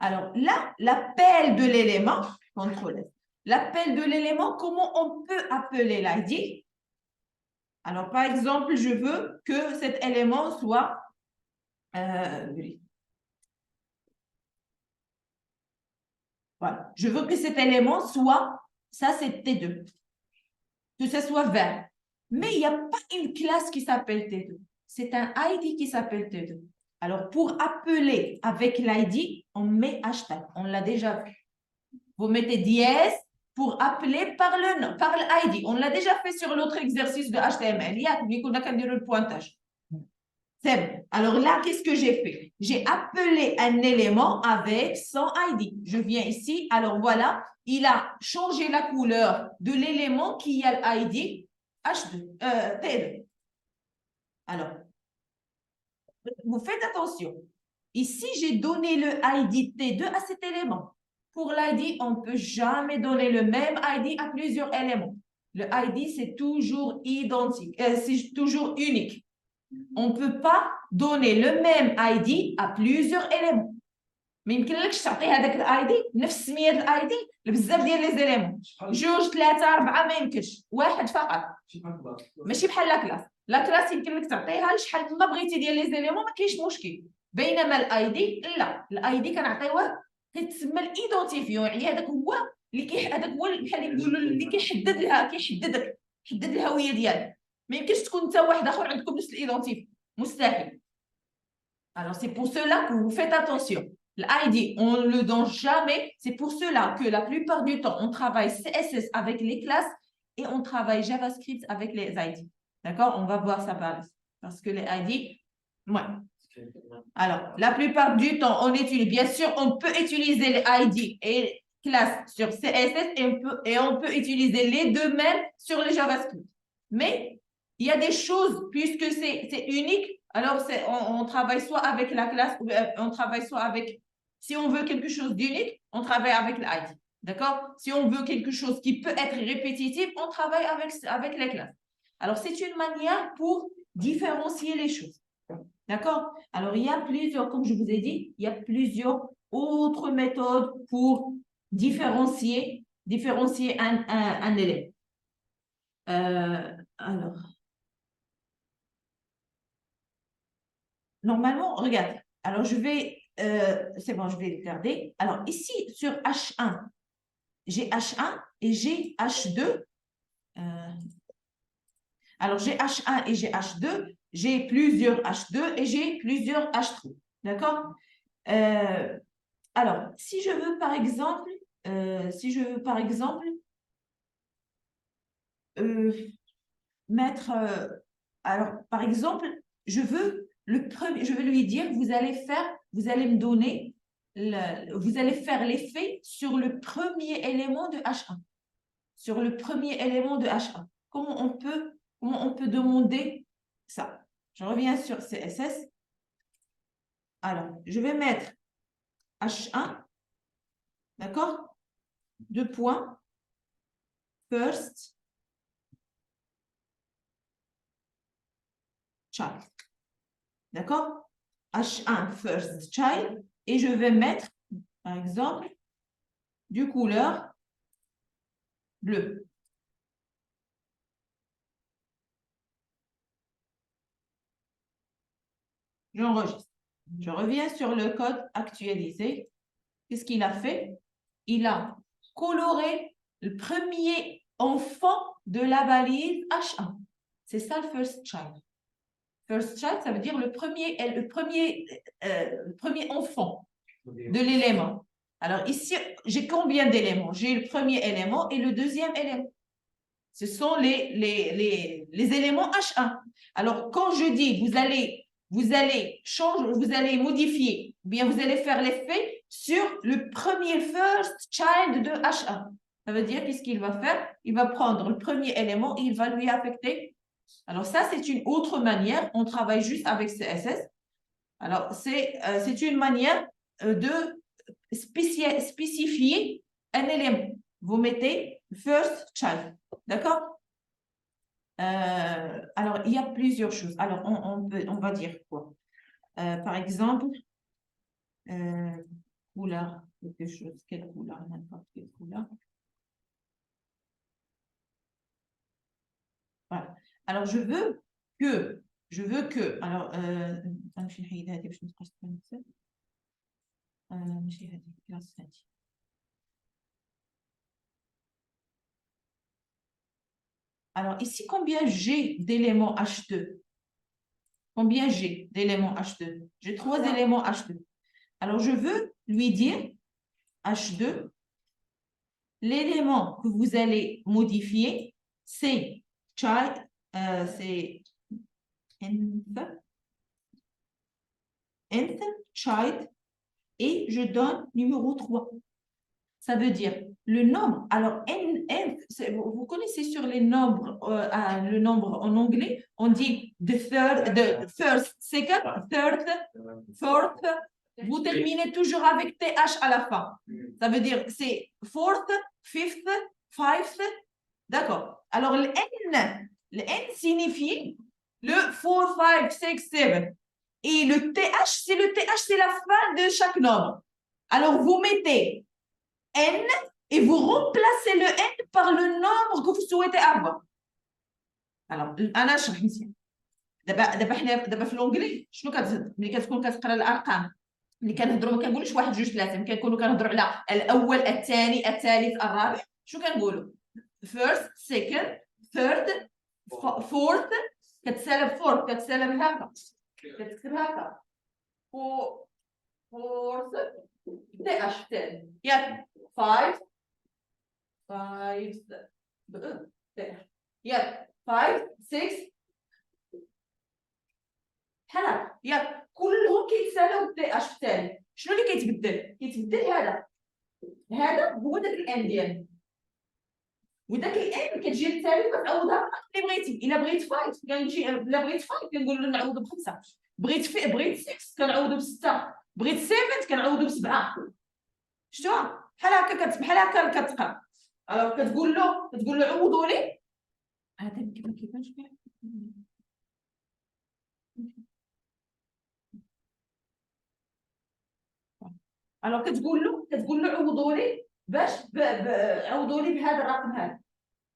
Alors là, l'appel de l'élément, contrôle. L'appel de l'élément, comment on peut appeler l'ID? Alors par exemple, je veux que cet élément soit voilà. Je veux que cet élément soit, ça c'est T2. Que ce soit vert. Mais il n'y a pas une classe qui s'appelle T2. C'est un ID qui s'appelle T2. Alors, pour appeler avec l'ID, on met hashtag. On l'a déjà vu. Vous mettez dièse pour appeler par le nom, par l'ID. On l'a déjà fait sur l'autre exercice de HTML. Il y a le pointage. C'est bon. Alors là, qu'est-ce que j'ai fait? J'ai appelé un élément avec son ID. Je viens ici. Alors voilà, il a changé la couleur de l'élément qui a l'ID H2, T2. Alors, vous faites attention. Ici, j'ai donné le ID T2 à cet élément. Pour l'ID, on ne peut jamais donner le même ID à plusieurs éléments. Le ID, c'est toujours identique, c'est toujours unique. On ne peut pas donner le même ID à plusieurs éléments. ما يمكنلكش تعطي هذاك الاي دي نفس سميه الاي دي لبزاف ديال لي زيليمون جوج ثلاثه اربعه ما يمكنش واحد فقط ماشي بحال لا كلاس لا كلاس يمكن لك تعطيها لشحال ما بغيتي ديال لي زيليمون ما كاينش مشكل بينما الاي دي لا الاي دي كنعطيوه كيتسمى الايدونتيفيون يعني هذاك هو اللي هذاك هو بحال يقولوا اللي كيحدد لها كيحددك يحدد الهويه ديالك ما يمكنش تكون انت واحد اخر عندكم نفس الايدونتيفي مستحيل. Alors c'est pour cela que vous faites attention. L'ID, on ne le donne jamais. C'est pour cela que la plupart du temps, on travaille CSS avec les classes et on travaille JavaScript avec les ID. D'accord? On va voir ça parce que les ID, ouais. Alors, la plupart du temps, on utilise, bien sûr, on peut utiliser les ID et classes sur CSS et on peut utiliser les deux mêmes sur les JavaScript. Mais il y a des choses, puisque c'est unique, alors on travaille soit avec la classe, ou on travaille soit avec, si on veut quelque chose d'unique, on travaille avec l'ID. D'accord? Si on veut quelque chose qui peut être répétitif, on travaille avec les classes. Alors, c'est une manière pour différencier les choses. D'accord? Alors, il y a plusieurs, comme je vous ai dit, il y a plusieurs autres méthodes pour différencier un élément. Alors, normalement, regarde. Alors, je vais, c'est bon, je vais le garder. Alors, ici, sur H1, j'ai H1 et j'ai H2. Alors, j'ai H1 et j'ai H2. J'ai plusieurs H2 et j'ai plusieurs H3. D'accord? Alors, si je veux, par exemple, mettre, alors, par exemple, je veux lui dire, vous allez me donner, vous allez faire l'effet sur le premier élément de H1. Sur le premier élément de H1. Comment on peut demander ça? Je reviens sur CSS. Alors, je vais mettre H1, d'accord? Deux points. First child. D'accord? H1 first child. Et je vais mettre, par exemple, du couleur bleu. J'enregistre. Je reviens sur le code actualisé. Qu'est-ce qu'il a fait? Il a coloré le premier enfant de la balise H1. C'est ça le first child. First child, ça veut dire le premier enfant de l'élément. Alors ici, j'ai combien d'éléments? J'ai le premier élément et le deuxième élément. Ce sont les éléments H1. Alors, quand je dis vous allez changer, vous allez modifier, bien vous allez faire l'effet sur le premier first child de H1. Ça veut dire qu'est-ce qu'il va faire? Il va prendre le premier élément et il va lui affecter. Alors ça, c'est une autre manière. On travaille juste avec CSS. Alors, c'est une manière de spécifier un élément. Vous mettez first child. D'accord? Alors, il y a plusieurs choses. Alors, on va dire quoi? Par exemple, couleur, quelque chose. Quelle couleur? N'importe quelle couleur. Voilà. Alors, je veux que, alors, alors, ici, combien j'ai d'éléments H2? Combien j'ai d'éléments H2? J'ai 3 éléments H2. Alors, je veux lui dire H2, l'élément que vous allez modifier, c'est child, c'est nth child, et je donne numéro 3. Ça veut dire le nombre. Alors, vous connaissez sur les nombres, le nombre en anglais, on dit the first, second, third, fourth. Vous terminez toujours avec TH à la fin. Ça veut dire c'est fourth, fifth, fifth. D'accord. Alors, le N signifie le 4, 5, 6, 7. Et le TH, c'est la fin de chaque nombre. Alors, vous mettez N et vous remplacez le N par le nombre que vous souhaitez avoir. Alors, أنا أشرح مزيان. دابا في الانجلي شنو كتهضر ملي كتكون كتقرا الارقام ملي كنهضروا ما كنقولوش 1 2 3 ملي كنكونوا كنهضروا على الاول الثاني الثالث الرابع شنو كنقولوا first second third fourth كتسالب fourth كتسالب هكا كتكتب هكا fourth TH الثاني ياك 5 ياك 5 6 بحال ياك كلهم كيتساويو التي اش الثاني شنو اللي كيتبدل هذا هو داك الان ديالنا وداك الان كتجي للتالي كتعوضها اللي بغيتي الا بغيت 5 كنجي الا بغيت 5 كنقول له نعوضو ب5 بغيت 6 كنعوضو ب6 بغيت 7 كنعوضو ب7 شتو بحال هكا بحال هكا كتقرا كتقول له عوضوا لي هذا ما كيبانش فيه alors كتقول له عوضوا لي باش عوضوا لي بهذا الرقم هذا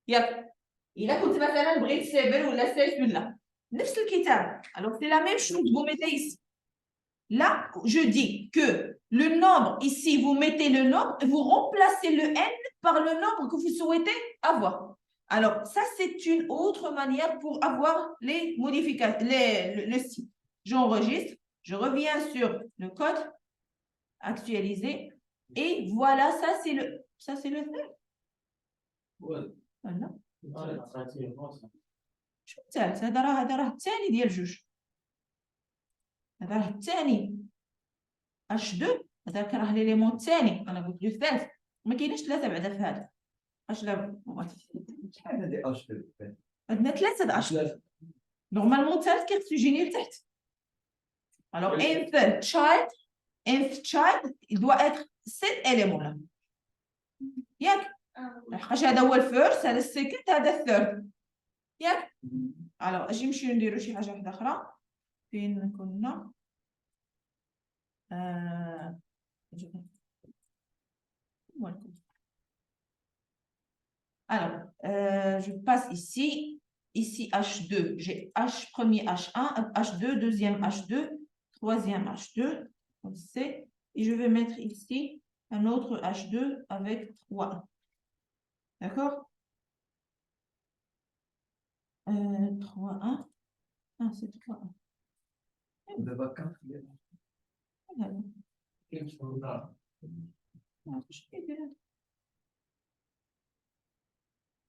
ياك إلا كنت مثلا بغيت 7 ولا 6 ولا نفس الكتاب. Alors c'est la même chose, vous mettez ici. Là, je dis que le nombre, ici, vous mettez le nombre et vous remplacez le n par le nombre que vous souhaitez avoir. Alors, ça, c'est une autre manière pour avoir les modifications, le site. J'enregistre, je reviens sur le code actualisé et voilà, ça, c'est le fait. Ouais. Voilà. Ouais. شو الثالث؟ هذا راه الثاني ديال جوج. هذا راه الثاني H2 هذاك راه ليليمون الثاني. انا قلت له الثالث ما كايناش ثلاثه بعدا في هذا. اش لا شحال هادي اش عندنا ثلاثه د H. نورمالمون الثالث كيخصو يجيني لتحت. Alors nth child il doit être 7 éléments là. ياك لحقاش هذا هو الفيرست هذا السكند هذا الثيرد ياك. alors اجي نمشيو نديرو شي حاجه واحده اخرى فين كنا. Alors, je passe ici H2, j'ai H premier H1, H2, deuxième H2, troisième H2, on sait, et je vais mettre ici un autre H2 avec 3. D'accord 3, 1. Ah, c'est 3, 1. دابا 4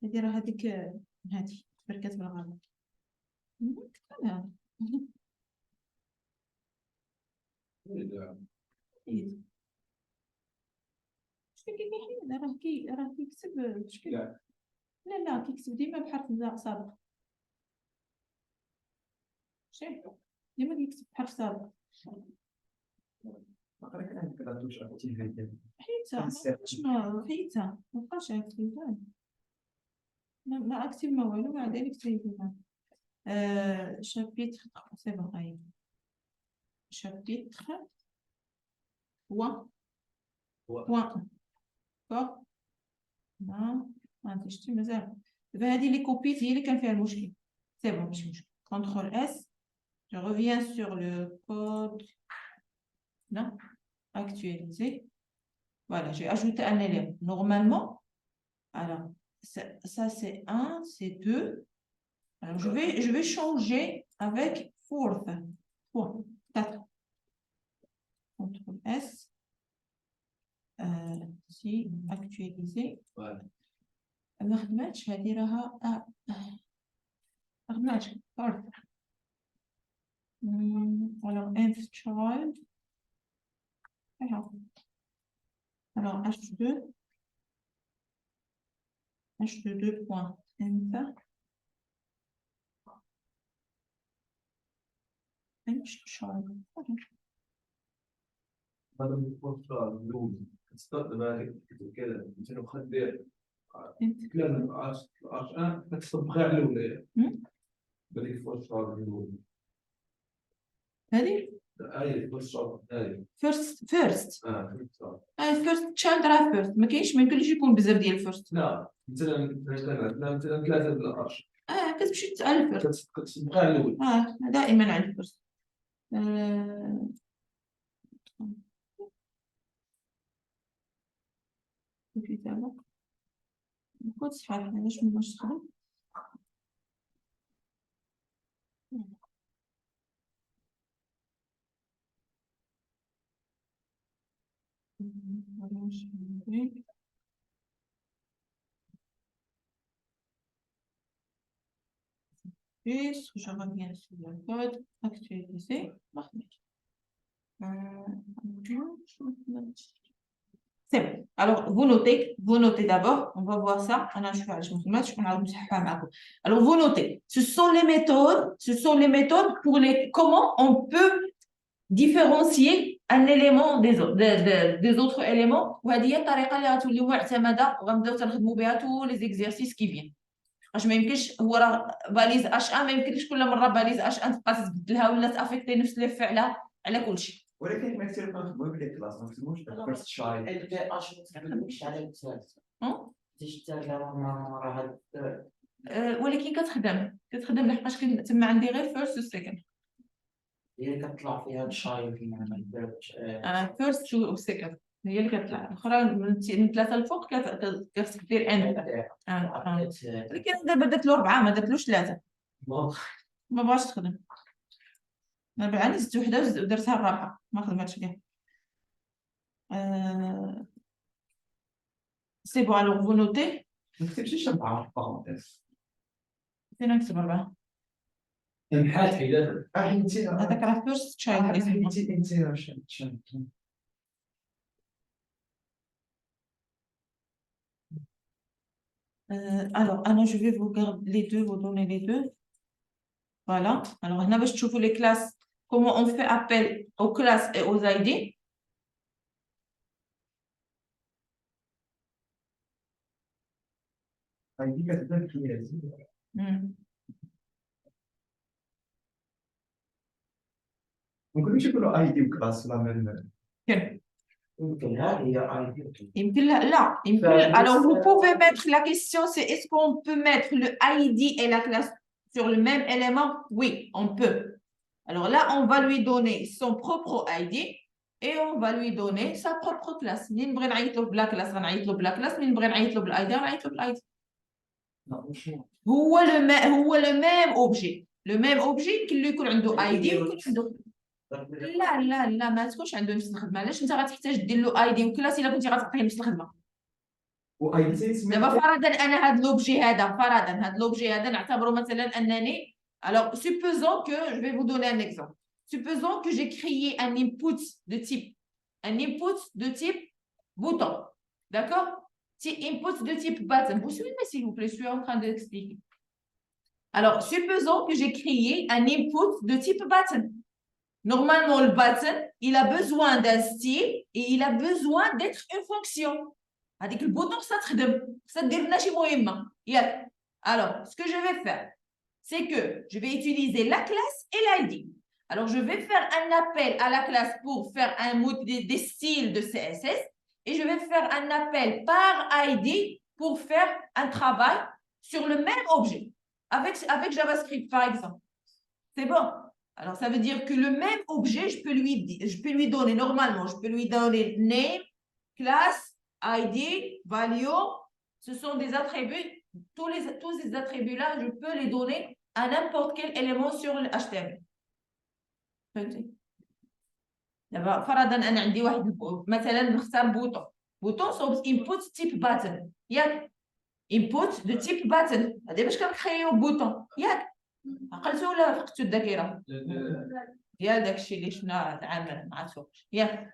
ندير هذيك هذه بركات بالغلط. راه كيكتب شكل. لا كيكتب ديما بحرف سابق. شايف ديما كيكتب بحرف سابق. حيتها مابقاش اكتيفها. ما اكتيف ما والو ما عندي اكتيفها. chapitre c'est vrai. chapitre 3 point. d'accord ما تشتي مازال. دابا هذه لي كوبيت هي اللي كان فيها المشكل. سي بون ماشي مشكل. contrôle S. je reviens sur le code. Là, actualiser. Voilà, j'ai ajouté un élément. Normalement, alors, ça c'est 1, c'est 2. Alors, je vais changer avec fourth. 3, 4. CTRL S. Ici, actualiser. Voilà. ما خدمتش هذه راها ما خدمتش. Alors, nth child. Alors, H2. H2 2 points. Nth. Nth child. هذا البوست الأول تستخدم هذيك كذا مثلا خدير كلام عشان تطبقها على الأولى هذيك البوست الأول هذه هاي البوست هاي first first child راه first ما يمكنش يكون بزاف ديال first. لا مثلا عندنا مثلا 3 د الأرش كتمشي على first كتطبقها على الأول دائما على first. الكتابة الكود صحيح علاش ما نشتغل. je reviens sur le code actualisé. C'est bon. Alors, vous notez d'abord. On va voir ça. Alors, vous notez. Ce sont les méthodes pour comment on peut différencier un élément des autres éléments. وهذه هي الطريقة اللي غتوليو معتمدة وغنبداو تنخدموا بها tous les exercices qui viennent. واش ما يمكنش هو راه باليز H1 ما يمكنش كل مرة باليز H1 تبقى تبدلها ولا تافيكتي نفس لي فعلة على كل شيء. ولكن ما كثير كنخدموا بلي كلاس ما نخدموش فيرست شايلد اش ما تخدمش على الثالث. تيش الثالث راه ولكن كتخدم لحقاش تما عندي غير فيرست وسكند. هي كتطلع فيها الشايب يعني فيرست وسكند هي اللي كتطلع، الاخرى من 3 الفوق كتخصك دير ان. ولكن دابا درت له 4 ما درتلوش 3 ما بغاش تخدم. انا بعاني زدت وحده ودرتها الرابعه ما خدمتش كاع. سي بون الوغ فو نوتي. ما كتبتيش 4 بارونتيز. فين نكتب 4؟ محات حيدات انت هذاك راه فيرست تشايلد اسمه. Alors, je vais vous garder les deux, vous donner les deux. Voilà. Alors, on a vu les classes, comment on fait appel aux classes et aux ID. ID كتبان كي ممكن يكونوا اي دي وكلاس لا ميم. كيف؟ يمكن هي اي دي. يمكن لا يمكن. Alors, vous pouvez mettre la question, c'est est-ce qu'on peut mettre le ID et la classe sur le même élément? Oui, on peut. Alors là, on va lui donner son propre ID et on va lui donner sa propre classe. من نبغي نعيط له بلا كلاس غنعيط له بلا كلاس، من نبغي نعيط له بالاي دي غنعيط له بالاي دي. هو le même objet. Le même objet يمكن له يكون عنده اي دي ويكون عنده. لا ما تكونش عنده نفس الخدمه. علاش انت غتحتاج دير له اي دي وكلاس الا كنتي غتعطيه نفس الخدمه؟ واي دي دابا فرضا انا هاد لوبجي هذا، هاد لوبجي هذا نعتبره مثلا انني. Alors, supposons que, je vais vous donner un exemple. Supposons que j'ai créé un input de type bouton. D'accord? Input de type button. Vous suivez, s'il vous plaît, je suis en train d'expliquer. Alors, supposons que j'ai créé un input de type button. Normalement, le button, il a besoin d'un style et il a besoin d'être une fonction. Avec le bouton, ça te donne. Alors, ce que je vais faire, c'est que je vais utiliser la classe et l'ID. Alors, je vais faire un appel à la classe pour faire un mode des styles de CSS et je vais faire un appel par ID pour faire un travail sur le même objet avec JavaScript, par exemple. C'est bon? Alors, ça veut dire que le même objet, je peux lui donner normalement, je peux lui donner name, classe, ID, value. Ce sont des attributs. Tous ces attributs-là, je peux les donner à n'importe quel élément sur le HTML. فهمتي؟ دابا فرضا انا عندي واحد مثلا نختار بوطون صوب انبوت تيب باتن ياك انبوت دو تيب باتن. هذا باش كنخريو بوطون ياك عقلتو ولا فقدتو الذاكره ديال داكشي اللي شفنا تعامل مع السوق ياك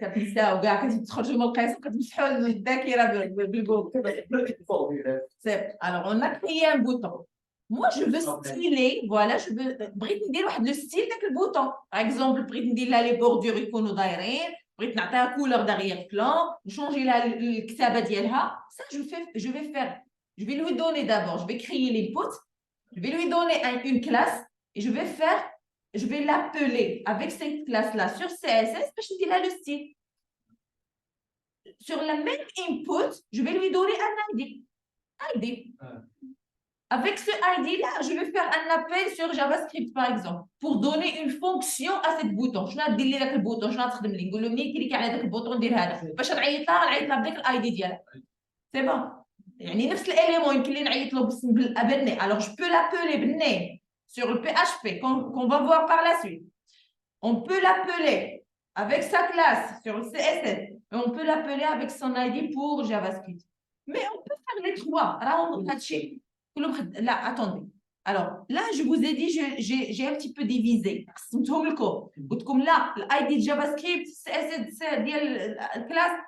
كتنساو كاع كتخرجوا من القيس وكتمسحوا الذاكره بالجوجل. Alors on a créé un bouton. Moi, je veux styler, voilà, بغيت ندير واحد لو ستيل داك البوطون. باغ اكزومبل بغيت ندير لها لي بوردور يكونوا دايرين، بغيت نعطيها كولور داغيير بلان، نشونجي لها الكتابه ديالها. Ça je vais lui donner d'abord, je vais créer l'input, je vais lui donner une classe et je vais l'appeler avec cette classe là sur CSS باش ندير لها le style. Sur la même input, je vais lui donner un ID. Avec ce ID-là, je vais faire un appel sur JavaScript, par exemple, pour donner une fonction à ce bouton. Je vais dire que le bouton, je vais dire que le bouton, clique sur le bouton, dire هذا. باش نعيط لها بداك الاي دي ديالها. C'est bon. يعني نفس الاليمون يمكن لي نعيط له بالني. Alors je peux l'appeler بالني sur le PHP qu'on va voir par la suite. On peut l'appeler avec sa classe sur le CSS et on peut l'appeler avec son ID pour JavaScript. Mais on peut faire les trois. Là, attendez. Alors, là, je vous ai dit, j'ai un petit peu divisé. Là, l'ID de JavaScript, CSS, la classe,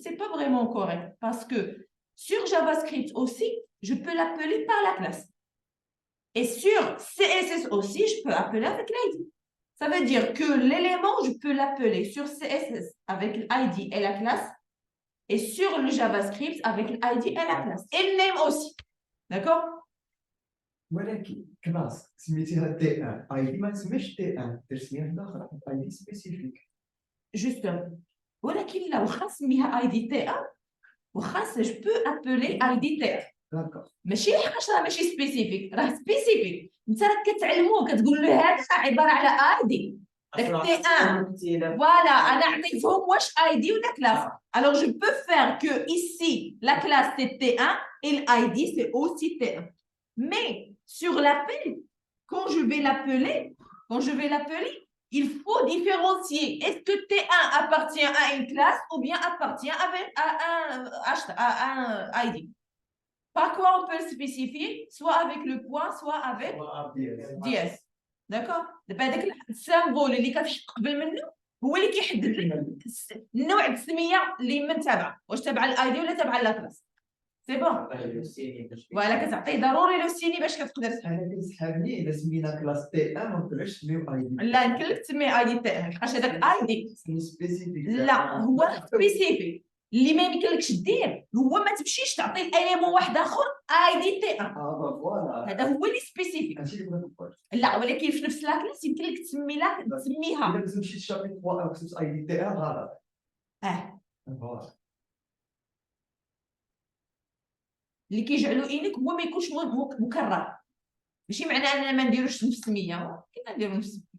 c'est pas vraiment correct. Parce que sur JavaScript aussi, je peux l'appeler par la classe. Et sur CSS aussi, je peux appeler avec l'ID. Ça veut dire que l'élément, je peux l'appeler sur CSS avec l'ID et la classe. Et sur le JavaScript avec l'ID et la classe. Et le name aussi. D'accord? ولكن كلاس سميتيها تي ان اي دي ما تسميش تي ان تسميه اخرى اي دي سبيسيفيك. Justement. ولكن لو واخا نسميها اي دي تي ان واخا je peux appeler اي دي تي ان. داكور ماشي حاجه راه ماشي سبيسيفيك، راه سبيسيفيك. انت راك كتعلموه كتقول له هذا عباره على اي دي. داك تي ان فوالا انا عطيتهم واش اي دي ولا كلاس. Alors je peux faire que ici la classe c'est T1 et l'ID c'est aussi T1. Mais sur l'appel, quand je vais l'appeler, il faut différencier. Est-ce que T1 appartient à une classe ou bien appartient à un ID? Par quoi on peut le spécifier? Soit avec le point, soit avec DS. D'accord؟ دابا هذاك السامبول اللي كتحط قبل منه هو اللي كيحدد لك نوع التسميه اللي من تابعه، واش تابعه الاي دي ولا تابعه لا كلاس. سي بون. فوالا كتعطيه ضروري لو سيني باش كتقدر تحل. انا كيسحابني اذا سمينا كلاس تي ان ما نطلعش نيو اي دي لا يمكن لك تسميه اي دي تاعك، لحقاش هذاك اي دي سمي سبيسيفيك لا هو سبيسيفيك. اللي ما يمكنلكش دير هو ما تمشيش تعطي الاليمون واحد اخر اي دي تي ان. فوالا هذا هو اللي سبيسيفيك. هادشي اللي بغيت نقول. لا ولكن في نفس لاكلاس يمكن لك تسميها الا كنت مشيت شابي 3 وكتبت اي دي تي ان غلط. فوالا اللي كيجعلو انك هو ما يكونش مكرر. ماشي معناه اننا ما نديروش نفس السميه، كنا نديرو نفس السميه.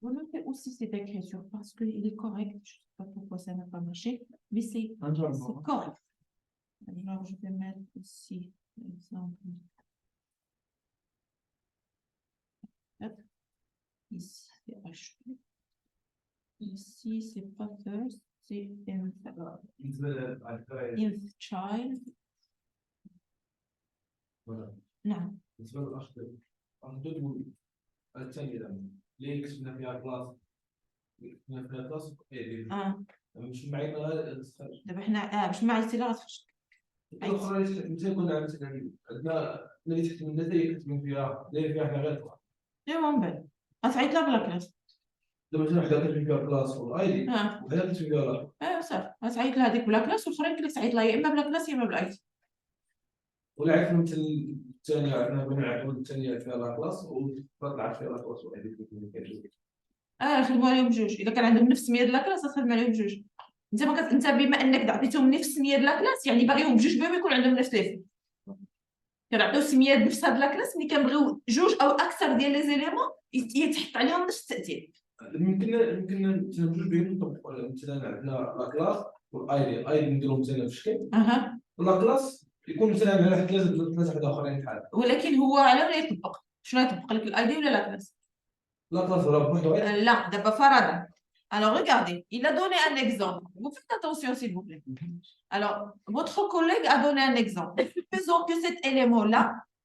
Vous notez aussi cette écriture parce qu'il est correct. Je ne sais pas pourquoi ça n'a pas marché, mais c'est correct. Alors, je vais mettre ici l'exemple. Ici, c'est HP. Ici, c'est pas first, c'est inf child. نعم. بالنسبه للاخ ردود الثانيه دابا اللي كتبنا فيها كلاس مش معايا دابا حنا باش ما عرفتي لا غتخرج. الاخرى مثلا كنا مثلا عندنا اللي تحت من هي كتبين فيها داير فيها غير ايوا من بعد غتعيط لها بلا كلاس. دابا مثلا حدا كتبين فيها كلاس والاي دي وحدا كتبين فيها ايوا صافي غتعيط لها هذيك بلا كلاس والاخرين يمكن لك تعيط لها يا اما بلا كلاس يا اما بالاي دي. ولا عرفنا مثل الثانيه عرفنا بغينا نعرفوا الثانيه فيها لا كلاس وطلعت فيها لا كلاس واحد. خدموا عليهم بجوج. اذا كان عندهم نفس السميه ديال لا كلاس غتخدم عليهم بجوج. انت ما انت بما انك عطيتهم نفس السميه ديال لا كلاس يعني باغيهم بجوج بهم يكون عندهم نفس ليفل. كنعطيو السميه نفس هاد لا كلاس ملي كنبغيو جوج او اكثر ديال لي زيليمون يتحط عليهم نفس التاثير. يمكن مثلا بجوج بهم نطبقوا مثلا عندنا لا كلاس والاي دي نديرهم مثلا في شكل لا كلاس يكون مثلا على واحد ثلاثه حدا اخرين بحال. ولكن هو على ولا يطبق شنو يطبق لك الاي دي ولا لا كلاس؟ لا كلاس ولا بوحدو. لا دابا فرضا. Alors regardez, il a donné un exemple. Vous faites attention s'il vous plaît. Alors votre collègue a donné un exemple. Supposons que cet élément-là,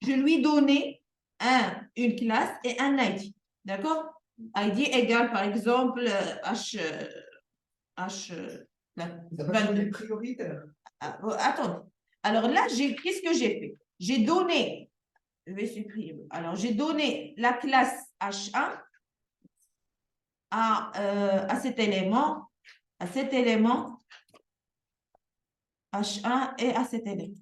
je lui donnais une classe et un ID. D'accord? ID égale par exemple prioritaire. Attendez. Alors là, qu'est-ce que j'ai fait? J'ai donné, je vais supprimer. Alors j'ai donné la classe H1 à cet élément H1 et à cet élément.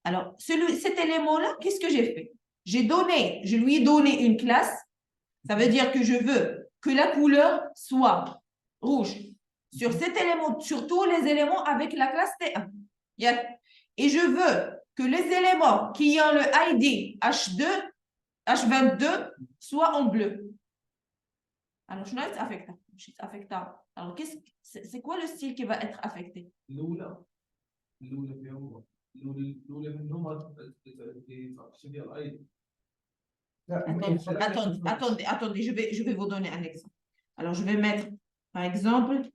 Alors, cet élément-là, qu'est-ce que j'ai fait? Je lui ai donné une classe. Ça veut dire que je veux que la couleur soit rouge sur cet élément, sur tous les éléments avec la classe T1. Et je veux que les éléments qui ont le ID H22 soient en bleu. Alors, je vais être affecté. Alors, c'est quoi le style qui va être affecté? Attendez, je vais vous donner un exemple. Alors, je vais mettre, par exemple,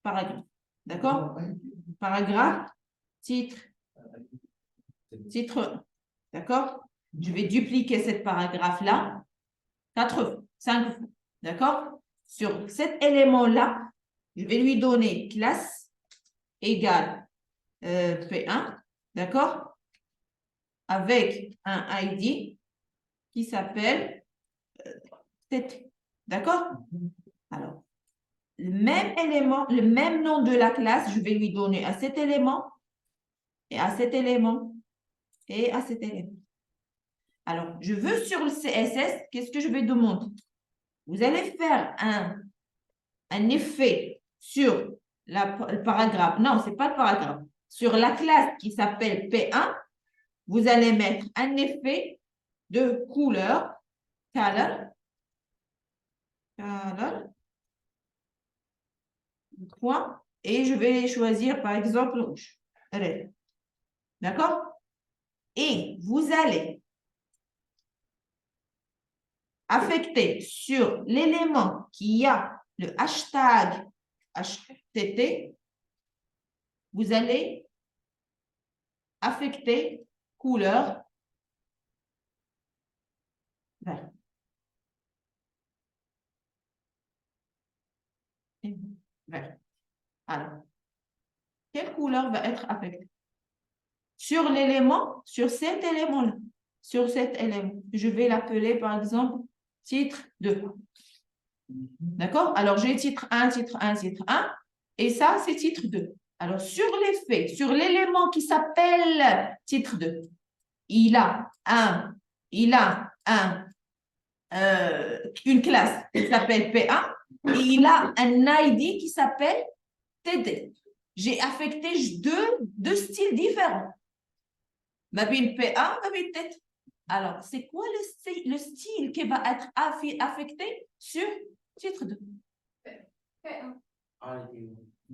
paragraphe. D'accord? Paragraphe, titre 1. D'accord? Je vais dupliquer cette paragraphe-là 4 fois, 5 fois. D'accord? Sur cet élément-là, je vais lui donner classe égale P1. D'accord? Avec un ID qui s'appelle TT. D'accord? Alors, le même élément, le même nom de la classe, je vais lui donner à cet élément et à cet élément et à cet élément. Alors, je veux sur le CSS, qu'est-ce que je vais demander? Vous allez faire un effet sur le paragraphe. Non, ce n'est pas le paragraphe. Sur la classe qui s'appelle P1, vous allez mettre un effet de couleur, color, point, et je vais choisir par exemple rouge, red. D'accord? Et vous allez affecter sur l'élément qui a le hashtag HTT, vous allez affecter couleur vert. Vert. Alors, quelle couleur va être affectée? Sur l'élément, sur cet élément-là. Sur cet élément. Je vais l'appeler, par exemple, titre 2. D'accord? Alors, j'ai titre 1, titre 1, titre 1. Et ça, c'est titre 2. Alors, sur l'effet, sur l'élément qui s'appelle titre 2, il a une classe qui s'appelle P1 et il a un ID qui s'appelle TD. J'ai affecté deux styles différents. Ma bine P1, ma bine TD. Alors, c'est quoi le style qui va être affecté sur titre 2? P1.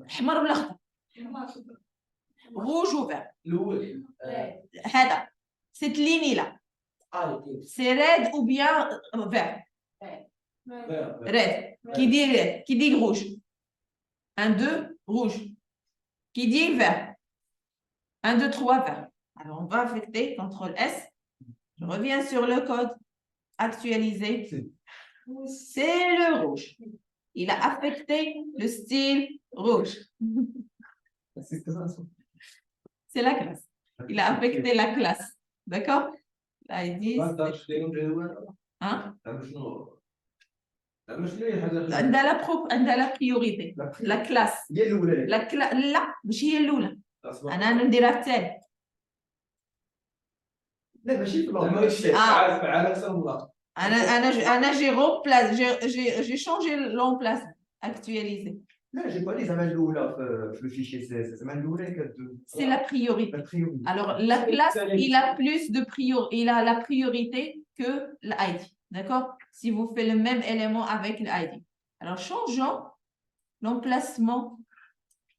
حمر ولا أخضر؟ rouge ou vert. الاول هذا cette ligne là c'est red ou bien vert. Red. Qui dit red? Qui dit rouge? 1, 2, rouge. Qui dit vert? 1, 2, 3, vert. Alors, on va affecter, CTRL S. Je reviens sur le code. Actualiser. C'est le rouge. Il a affecté le style rouge. C'est la classe. Il a affecté la classe. D'accord? Là, ils disent... Hein? عندها la priorité. La classe. لا مش هي الأولى. أنا نديرها الثاني. لا ماشي في الأول. أنا j'ai remplacé, j'ai changé l'emplacement. Actualisé. لا j'ai pas dit زعما الأولى في le fichier CSS زعما الأولى C'est la priorité. La priorité. Alors la classe, il a plus de priorité, il a la priorité que l'ID. D'accord? Si vous faites le même élément avec l'ID. Alors changeons l'emplacement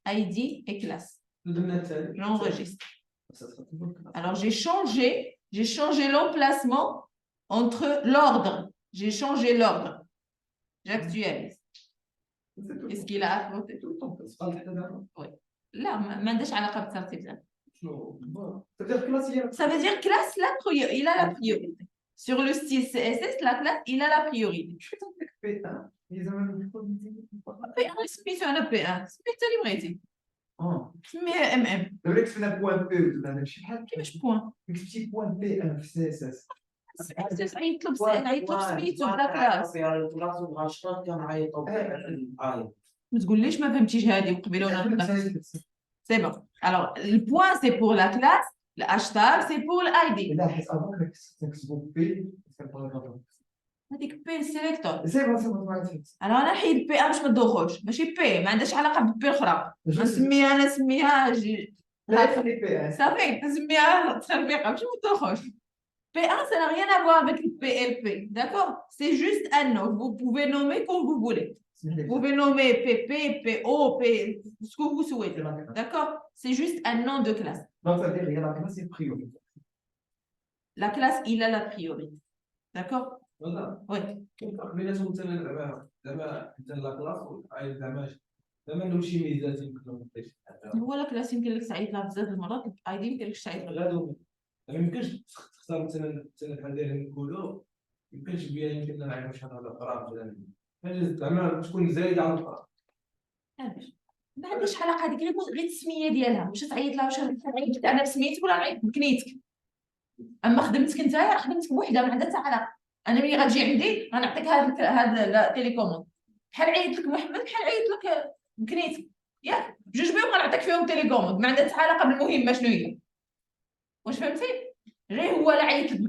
ID et classe. J'enregistre. Alors j'ai changé l'emplacement entre l'ordre. J'ai changé l'ordre. J'actualise. Est-ce qu'il a affronté tout le temps? Oui. Là, ما عندهاش علاقة بالترتيب. Ça veut dire classe, il a la priorité. Sur le style CSS, la classe, il a la priorité. P1 P1 سميتو أنا P1 سميتو اللي بغيتي. سميها MM. دابا كتبنا بوان بي ولا ماشي بحال كيفاش بوان؟ كتبتي بوان بي ان في سي اس اس عيطلب سميتو بلا كلاس. ما تقوليش ما فهمتيش هذه وقبيله وانا سي بون. Alors le point c'est pour la classe, le hashtag c'est pour l'ID. لا حيت افون كنكتبوا بي هذيك بي سيليكتور. سي بون انا نحيد بي باش ما تدوخوش ماشي بي ما عندهاش علاقه بالبي الاخرى. نسميها لا خلي بي ان صافي نسميها تخربيقه باش ما تدوخوش. P1 ça n'a rien à voir avec le PLP, d'accord? C'est juste un nom. Vous pouvez nommer comme vous voulez. Vous pouvez nommer PP, PO, P, ce que vous souhaitez. D'accord? C'est juste un nom de classe. Donc, ça veut dire que la classe est prioritaire. La classe, il a la priorité. داكور هذا وي كاين فرق بيناتهم مثلا زعما مثلا لا كلاس والعائله زعما عندهم شي ميزات يمكن ما نقدرش هو لا كلاس يمكن لك تعيط لها بزاف د المرات ايدي يمكن لك تعيط لها غادو ما يمكنش تختار مثلا بحال دايرين نقولوا يمكنش بيا يمكن نعرف شحال هذا اخرى مثلا زعما تكون زايده على الاخرى علاش ما عندهاش علاقه هذيك غير السميه ديالها واش تعيط لها واش غنعيط انا بسميتك ولا نعيط بكنيتك اما خدمتك نتايا راه خدمتك بوحدها ما عندها حتى علاقه انا ملي غتجي عندي غنعطيك هاد التيليكوموند بحال عيط لك محمد بحال عيط لك بكنيتك ياك بجوج بهم غنعطيك فيهم تيليكوموند ما عندها حتى علاقه بالمهمه شنو هي واش فهمتي غير هو لا عيط لك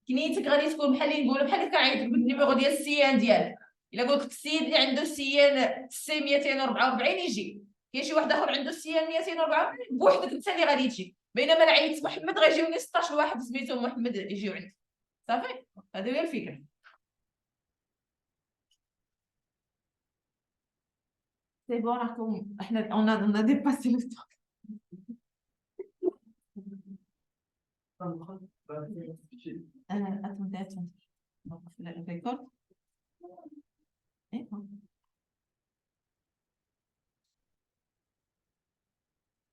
كنيتك غادي تكون بحال اللي نقولوا بحال اللي كنعيط لك بالنيميرو ديال السيان ديالك الا قلت لك السيد اللي عنده السيان سي 244 يجي كاين شي واحد اخر عنده السيان 244 بوحدك انت اللي غادي تجي بينما لا عيطت محمد غيجيوني 16 واحد سميتهم محمد يجيو عندك صافي هذه هي الفكره سي بون راكم احنا اون ا ديباسي لو طون attendez نوقف الريكورد